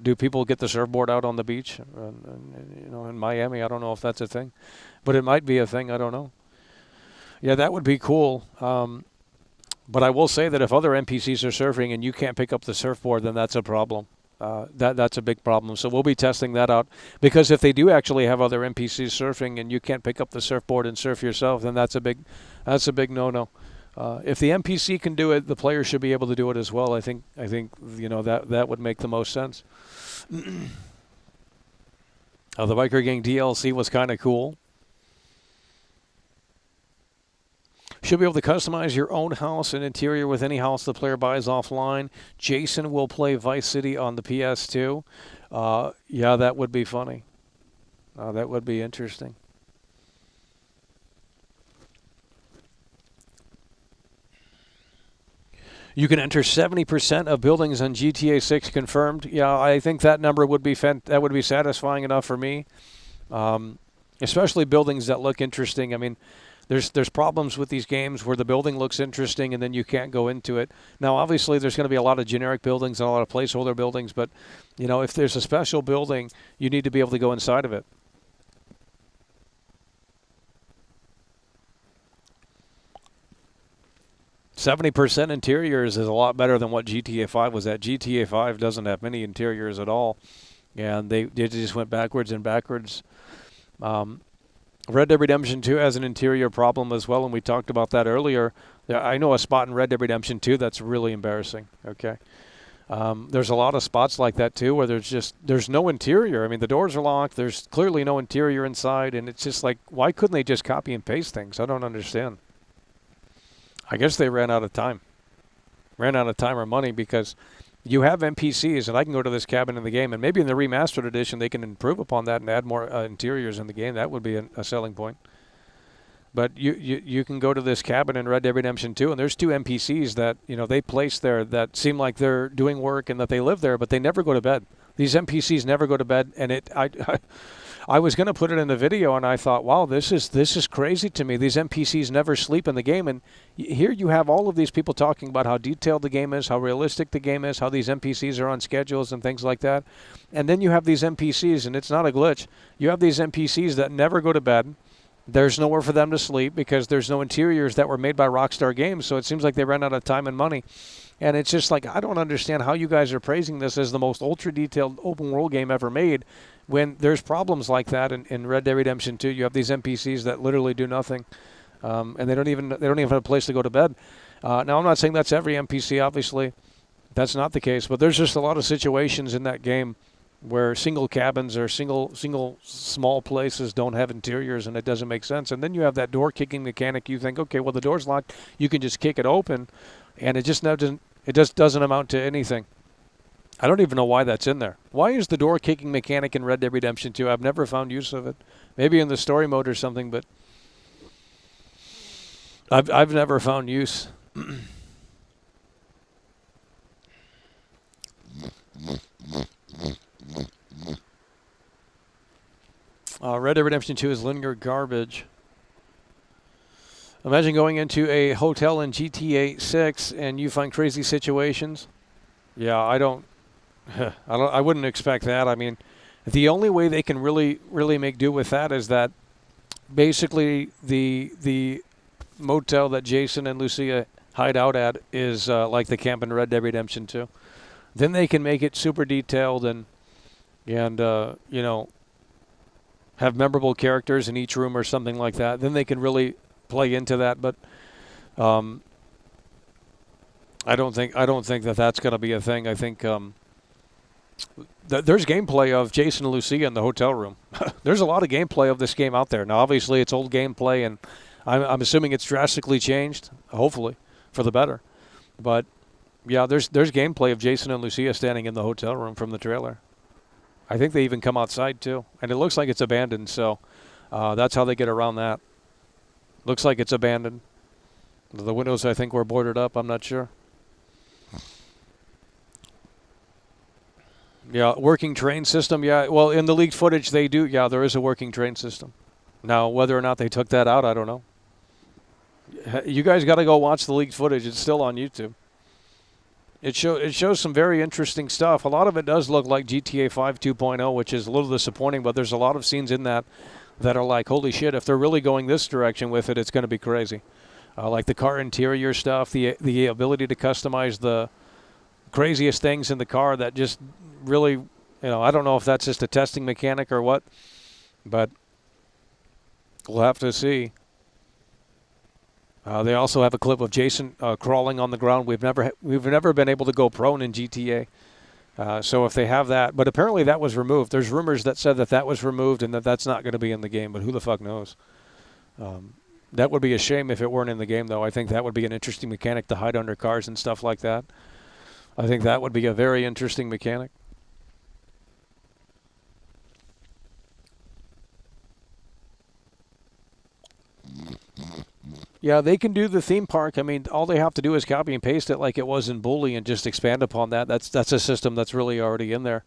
Do people get the surfboard out on the beach? You know, in Miami, I don't know if that's a thing, but it might be a thing. I don't know. Yeah, that would be cool. But I will say that if other NPCs are surfing and you can't pick up the surfboard, then that's a problem. That's a big problem. So we'll be testing that out because if they do actually have other NPCs surfing and you can't pick up the surfboard and surf yourself, then that's a big no-no. If the NPC can do it, the player should be able to do it as well. I think you know that would make the most sense. The Biker Gang DLC was kind of cool. Should be able to customize your own house and interior with any house the player buys offline. Jason will play Vice City on the PS2. Yeah, that would be funny. That would be interesting. You can enter 70% of buildings on GTA 6 confirmed. Yeah, I think that number would be that would be satisfying enough for me. Especially buildings that look interesting. I mean, there's problems with these games where the building looks interesting and then you can't go into it. Now, obviously, there's going to be a lot of generic buildings and a lot of placeholder buildings, but you know, if there's a special building, you need to be able to go inside of it. "70% interiors" is a lot better than what GTA 5 was at. GTA 5 doesn't have many interiors at all, and they just went backwards and backwards. Red Dead Redemption 2 has an interior problem as well, and we talked about that earlier. I know a spot in Red Dead Redemption 2 that's really embarrassing. Okay, there's a lot of spots like that too where there's no interior. I mean, the doors are locked. There's clearly no interior inside, and it's just like, why couldn't they just copy and paste things? I don't understand. I guess they ran out of time or money, because you have NPCs, and I can go to this cabin in the game, and maybe in the remastered edition they can improve upon that and add more interiors in the game. That would be a selling point. But you can go to this cabin in Red Dead Redemption 2, and there's 2 NPCs that, you know, they place there that seem like they're doing work and that they live there, but they never go to bed. These NPCs never go to bed, and I was going to put it in the video, and I thought, wow, this is crazy to me. These NPCs never sleep in the game, and here you have all of these people talking about how detailed the game is, how realistic the game is, how these NPCs are on schedules and things like that. And then you have these NPCs, and it's not a glitch. You have these NPCs that never go to bed. There's nowhere for them to sleep because there's no interiors that were made by Rockstar Games, so it seems like they ran out of time and money. And it's just like, I don't understand how you guys are praising this as the most ultra-detailed open-world game ever made when there's problems like that in Red Dead Redemption 2. You have these NPCs that literally do nothing, and they don't even have a place to go to bed. Now, I'm not saying that's every NPC, obviously. That's not the case, but there's just a lot of situations in that game where single cabins or single small places don't have interiors, and it doesn't make sense. And then you have that door kicking mechanic. You think, okay, well, the door's locked. You can just kick it open, and it just doesn't amount to anything. I don't even know why that's in there. Why is the door kicking mechanic in Red Dead Redemption 2? I've never found use of it. Maybe in the story mode or something, but I've never found use. Red Dead Redemption 2 is linear garbage. Imagine going into a hotel in GTA 6 and you find crazy situations. Yeah, I wouldn't expect that. I mean, the only way they can really make do with that is that basically the motel that Jason and Lucia hide out at is like the camp in Red Dead Redemption 2. Then they can make it super detailed and you know, have memorable characters in each room or something like that. Then they can really play into that, but I don't think that that's going to be a thing. I think there's gameplay of Jason and Lucia in the hotel room. There's a lot of gameplay of this game out there. Now, obviously, it's old gameplay, and I'm assuming it's drastically changed, hopefully, for the better. But yeah, there's gameplay of Jason and Lucia standing in the hotel room from the trailer. I think they even come outside too, and it looks like it's abandoned. So that's how they get around that. Looks like it's abandoned. The windows, I think, were boarded up. I'm not sure. Yeah, working train system. Yeah, well, in the leaked footage, they do. Yeah, there is a working train system. Now, whether or not they took that out, I don't know. You guys got to go watch the leaked footage. It's still on YouTube. It shows some very interesting stuff. A lot of it does look like GTA 5 2.0, which is a little disappointing, but there's a lot of scenes in that are like, holy shit, if they're really going this direction with it, it's going to be crazy. Like the car interior stuff, the ability to customize the craziest things in the car that just really, you know, I don't know if that's just a testing mechanic or what, but we'll have to see. They also have a clip of Jason crawling on the ground. We've never been able to go prone in GTA. So if they have that, but apparently that was removed. There's rumors that said that was removed and that's not going to be in the game, but who the fuck knows? That would be a shame if it weren't in the game, though. I think that would be an interesting mechanic to hide under cars and stuff like that. I think that would be a very interesting mechanic. Yeah, they can do the theme park. I mean, all they have to do is copy and paste it like it was in Bully and just expand upon that. That's a system that's really already in there,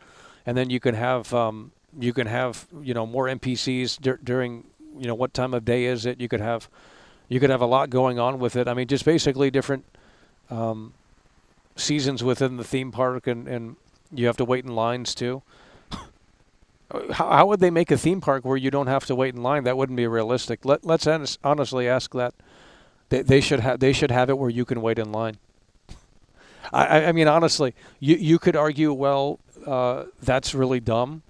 and then you can have more NPCs during what time of day is it? You could have a lot going on with it. I mean, just basically different seasons within the theme park, and you have to wait in lines too. How would they make a theme park where you don't have to wait in line? That wouldn't be realistic. Let's honestly ask that. They should have it where you can wait in line. I mean, honestly, you could argue, well, that's really dumb,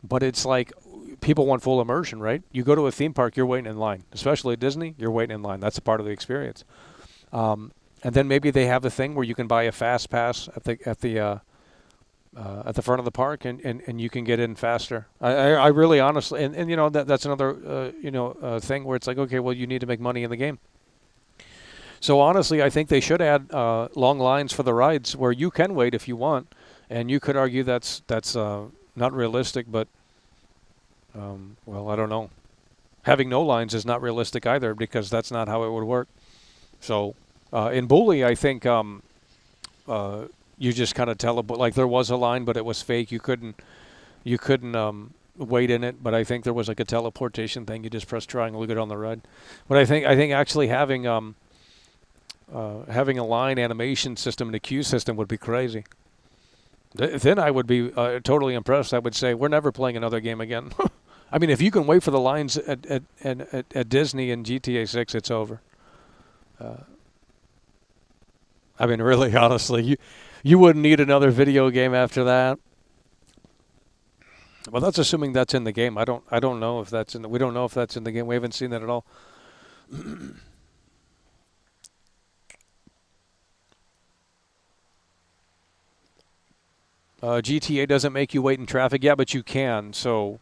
but it's like people want full immersion, right? You go to a theme park, you're waiting in line. Especially at Disney, you're waiting in line. That's a part of the experience. And then maybe they have a thing where you can buy a fast pass at the front of the park, and you can get in faster. I really honestly, and that's another thing where it's like, okay, well, you need to make money in the game. So honestly, I think they should add long lines for the rides where you can wait if you want, and you could argue that's not realistic, but well, I don't know. Having no lines is not realistic either, because that's not how it would work. So in Bully, I think you just kind of like there was a line, but it was fake. You couldn't wait in it, but I think there was like a teleportation thing. You just press triangle to get on the ride. But I think actually having a line animation system and a queue system would be crazy. Then I would be totally impressed. I would say we're never playing another game again. I mean, if you can wait for the lines at Disney and GTA 6, it's over. I mean, really, honestly, you wouldn't need another video game after that. Well, that's assuming that's in the game. I don't know if that's we don't know if that's in the game. We haven't seen that at all. GTA doesn't make you wait in traffic. Yeah, but you can. So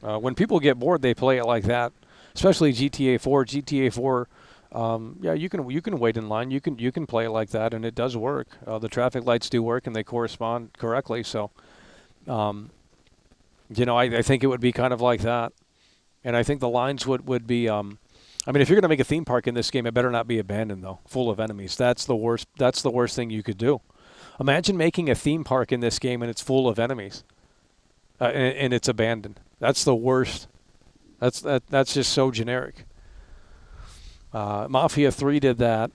when people get bored, they play it like that. Especially GTA 4. GTA 4. Yeah, you can wait in line. You can play it like that, and it does work. The traffic lights do work, and they correspond correctly. So, I think it would be kind of like that. And I think the lines would be. I mean, if you're going to make a theme park in this game, it better not be abandoned though, full of enemies. That's the worst. That's the worst thing you could do. Imagine making a theme park in this game and it's full of enemies, and it's abandoned. That's the worst. That's just so generic. Mafia 3 did that,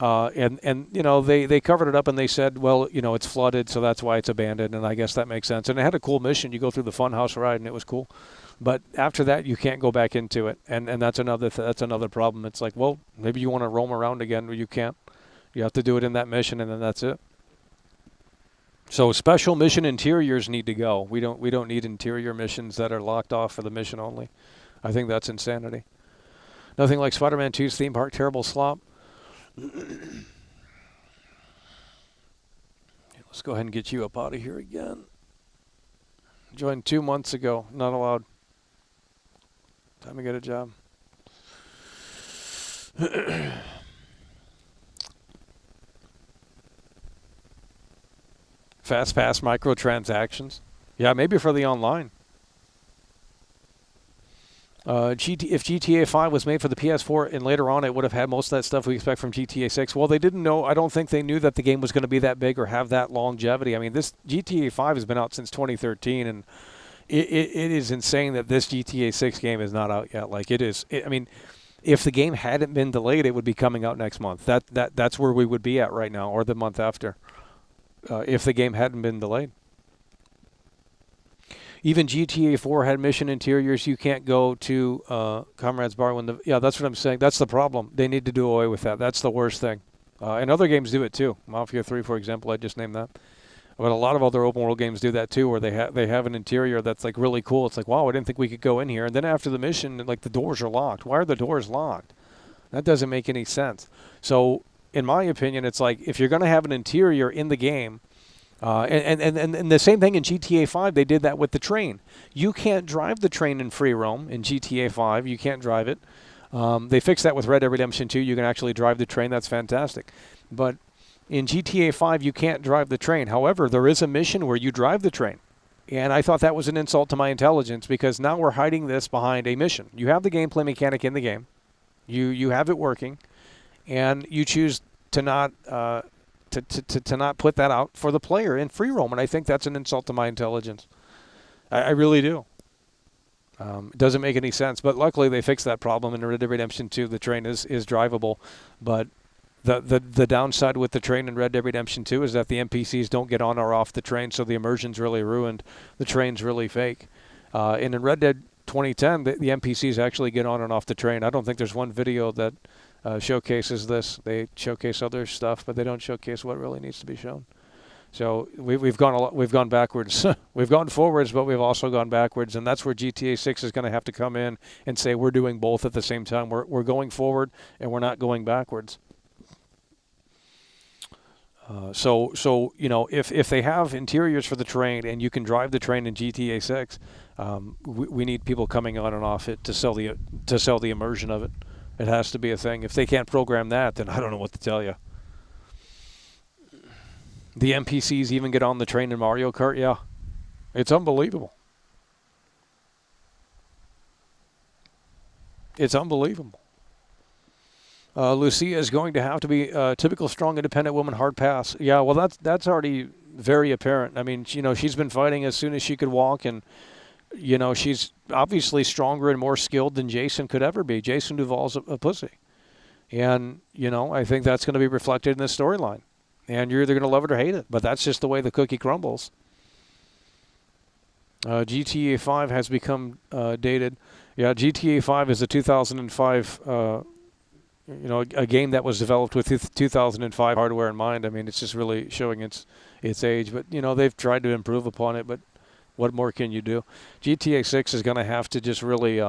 and they covered it up and they said, well, it's flooded, so that's why it's abandoned, and I guess that makes sense. And it had a cool mission. You go through the funhouse ride, and it was cool. But after that, you can't go back into it, and that's another problem. It's like, well, maybe you want to roam around again, but you can't. You have to do it in that mission, and then that's it. So special mission interiors need to go. We don't need interior missions that are locked off for the mission only. I think that's insanity. Nothing like Spider-Man 2's theme park, terrible slop. Let's go ahead and get you up out of here again. Joined 2 months ago, not allowed. Time to get a job. Fast pass microtransactions. Yeah, maybe for the online. If GTA 5 was made for the PS4 and later on it would have had most of that stuff we expect from GTA 6. Well, they didn't know. I don't think they knew that the game was going to be that big or have that longevity. I mean, this GTA 5 has been out since 2013, and it is insane that this GTA 6 game is not out yet. Like, it is. I mean, if the game hadn't been delayed, it would be coming out next month. That's where we would be at right now, or the month after, if the game hadn't been delayed. Even GTA 4 had mission interiors. You can't go to Comrade's Bar when yeah, that's what I'm saying. That's the problem. They need to do away with that. That's the worst thing. And other games do it too. Mafia 3, for example, I just named that. But a lot of other open world games do that too, where they have an interior that's like really cool. It's like, wow, I didn't think we could go in here. And then after the mission, like the doors are locked. Why are the doors locked? That doesn't make any sense. So, in my opinion, it's like if you're going to have an interior in the game. And the same thing in GTA 5, they did that with the train. You can't drive the train in free roam in GTA 5. You can't drive it. They fixed that with Red Dead Redemption 2. You can actually drive the train. That's fantastic. But in GTA 5, you can't drive the train. However, there is a mission where you drive the train. And I thought that was an insult to my intelligence, because now we're hiding this behind a mission. You have the gameplay mechanic in the game. You have it working, and you choose to not to not put that out for the player in free roam, and I think that's an insult to my intelligence. I really do. It doesn't make any sense, but luckily they fixed that problem in Red Dead Redemption 2. The train is drivable, but the downside with the train in Red Dead Redemption 2 is that the NPCs don't get on or off the train, so the immersion's really ruined. The train's really fake. And in Red Dead 2010, the NPCs actually get on and off the train. I don't think there's one video that showcases this. They showcase other stuff, but they don't showcase what really needs to be shown. So we've gone backwards. We've gone forwards, but we've also gone backwards, and that's where GTA 6 is going to have to come in and say we're doing both at the same time. We're going forward and we're not going backwards. So you know, if they have interiors for the train and you can drive the train in GTA 6, we need people coming on and off it to sell the immersion of it. It has to be a thing. If they can't program that, then I don't know what to tell you. The NPCs even get on the train in Mario Kart. Yeah, it's unbelievable. It's unbelievable. Lucia is going to have to be a typical strong, independent woman, hard pass. Yeah, well, that's already very apparent. I mean, you know, she's been fighting as soon as she could walk, and you know, she's obviously stronger and more skilled than Jason could ever be. Jason Duvall's a pussy, and you know, I think that's going to be reflected in the storyline. And you're either going to love it or hate it, but that's just the way the cookie crumbles. GTA 5 has become dated. Yeah, GTA 5 is a 2005, a game that was developed with 2005 hardware in mind. I mean, it's just really showing its age. But, you know, they've tried to improve upon it, but what more can you do? GTA 6 is going to have to just really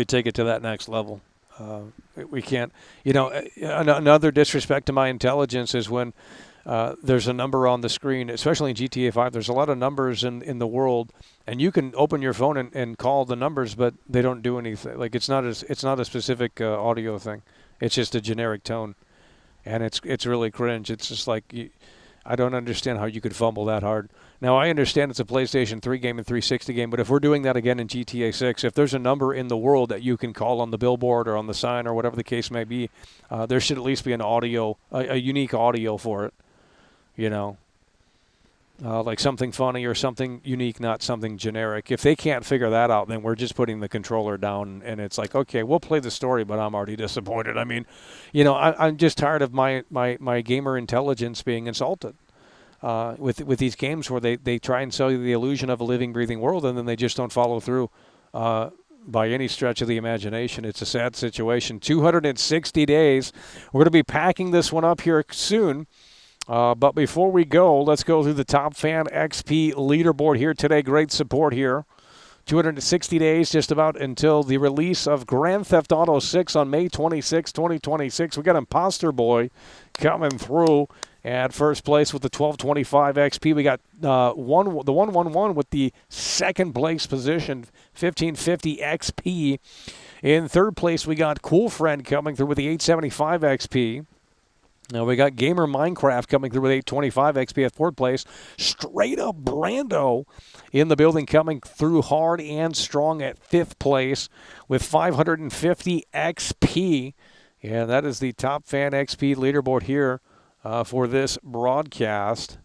take it to that next level. We can't, you know, another disrespect to my intelligence is when there's a number on the screen, especially in GTA 5, there's a lot of numbers in the world, and you can open your phone and call the numbers, but they don't do anything. Like, it's not a specific audio thing. It's just a generic tone, and it's really cringe. It's just like, I don't understand how you could fumble that hard. Now, I understand it's a PlayStation 3 game and 360 game, but if we're doing that again in GTA 6, if there's a number in the world that you can call on the billboard or on the sign or whatever the case may be, there should at least be an audio, a unique audio for it, you know, like something funny or something unique, not something generic. If they can't figure that out, then we're just putting the controller down, and it's like, okay, we'll play the story, but I'm already disappointed. I mean, you know, I'm just tired of my gamer intelligence being insulted. With these games where they try and sell you the illusion of a living, breathing world, and then they just don't follow through by any stretch of the imagination. It's a sad situation. 260 days. We're going to be packing this one up here soon. But before we go, let's go through the Top Fan XP leaderboard here today. Great support here. 260 days just about until the release of Grand Theft Auto 6 on May 26, 2026. We got Imposter Boy coming through at first place with the 1225 XP. We got the 111 with the second place position, 1550 XP. In third place, we got Cool Friend coming through with the 875 XP. Now we got Gamer Minecraft coming through with 825 XP at fourth place. Straight Up Brando in the building coming through hard and strong at fifth place with 550 XP. And that is the Top Fan XP leaderboard here for this broadcast.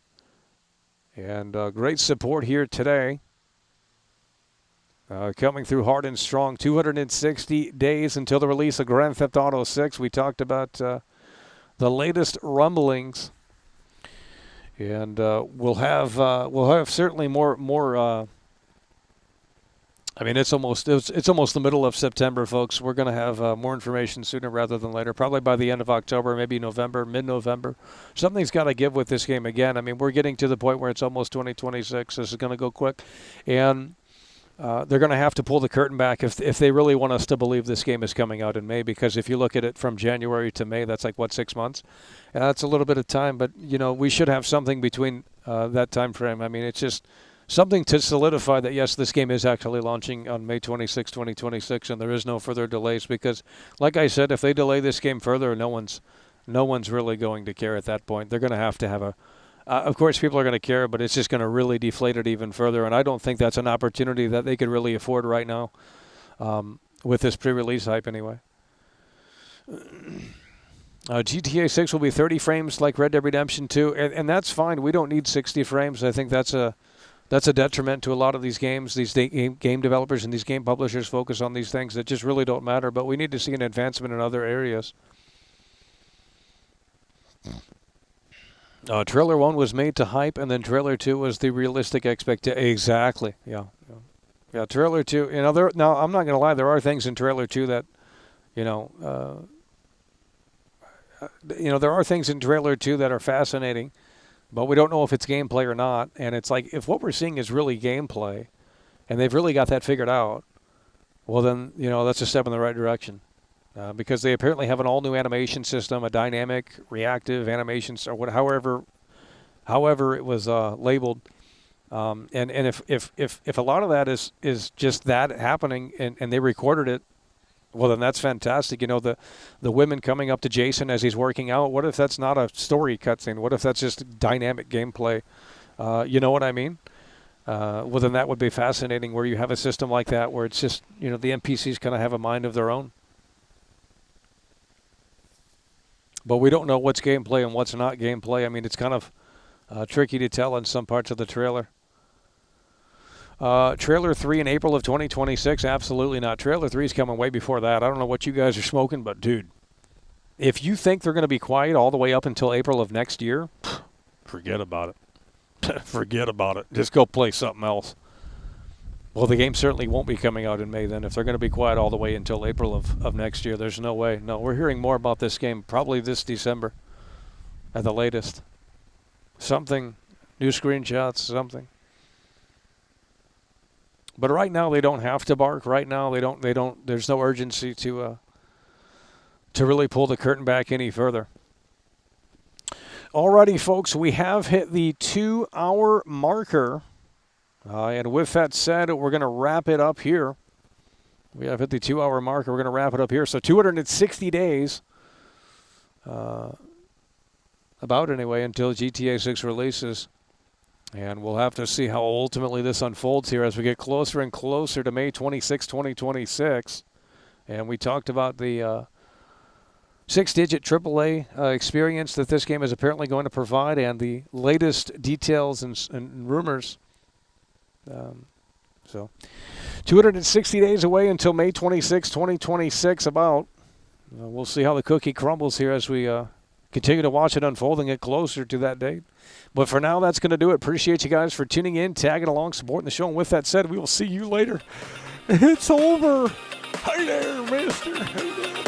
And great support here today. Coming through hard and strong. 260 days until the release of Grand Theft Auto 6. We talked about the latest rumblings, and we'll have certainly more. I mean, it's almost the middle of September, folks. We're going to have more information sooner rather than later. Probably by the end of October, maybe November, mid-November. Something's got to give with this game again. I mean, we're getting to the point where it's almost 2026. This is going to go quick, and they're going to have to pull the curtain back if they really want us to believe this game is coming out in May, because if you look at it from January to May, that's like, 6 months? That's a little bit of time, but, you know, we should have something between that time frame. I mean, it's just something to solidify that, yes, this game is actually launching on May 26, 2026, and there is no further delays, because, like I said, if they delay this game further, no one's really going to care at that point. They're going to have a of course, people are going to care, but it's just going to really deflate it even further, and I don't think that's an opportunity that they could really afford right now. with this pre-release hype anyway. GTA 6 will be 30 frames like Red Dead Redemption 2, and that's fine. We don't need 60 frames. I think that's a detriment to a lot of these games. These game developers and these game publishers focus on these things that just really don't matter, but we need to see an advancement in other areas. Trailer 1 was made to hype, and then Trailer 2 was the realistic expectation. Exactly, yeah. Trailer 2, now I'm not going to lie, there are things in Trailer 2 that, there are things in Trailer 2 that are fascinating, but we don't know if it's gameplay or not. And it's like, if what we're seeing is really gameplay, and they've really got that figured out, well then, that's a step in the right direction. Because they apparently have an all-new animation system, a dynamic, reactive animation, or however it was labeled. And if a lot of that is just that happening, and they recorded it, well, then that's fantastic. The women coming up to Jason as he's working out, what if that's not a story cutscene? What if that's just dynamic gameplay? You know what I mean? Well, then that would be fascinating, where you have a system like that where it's just, the NPCs kind of have a mind of their own. But we don't know what's gameplay and what's not gameplay. I mean, it's kind of tricky to tell in some parts of the trailer. Trailer 3 in April of 2026? Absolutely not. Trailer 3 is coming way before that. I don't know what you guys are smoking, but dude, if you think they're going to be quiet all the way up until April of next year, forget about it. Forget about it. Just go play something else. Well, the game certainly won't be coming out in May then. If they're going to be quiet all the way until April of next year, there's no way. No, we're hearing more about this game probably this December at the latest. Something, new screenshots, something. But right now they don't have to bark. Right now they don't. There's no urgency to really pull the curtain back any further. Alrighty, folks, we have hit the 2-hour marker. And with that said, we're going to wrap it up here. We have hit the 2-hour marker. We're going to wrap it up here. So 260 days, about anyway, until GTA 6 releases. And we'll have to see how ultimately this unfolds here as we get closer and closer to May 26, 2026. And we talked about the 6-digit AAA experience that this game is apparently going to provide, and the latest details and rumors. So 260 days away until May 26, 2026 about. We'll see how the cookie crumbles here as we continue to watch it unfold and get closer to that date. But for now, that's going to do it. Appreciate you guys for tuning in, tagging along, supporting the show. And with that said, we will see you later. It's over. Hi there, mister. Hey there,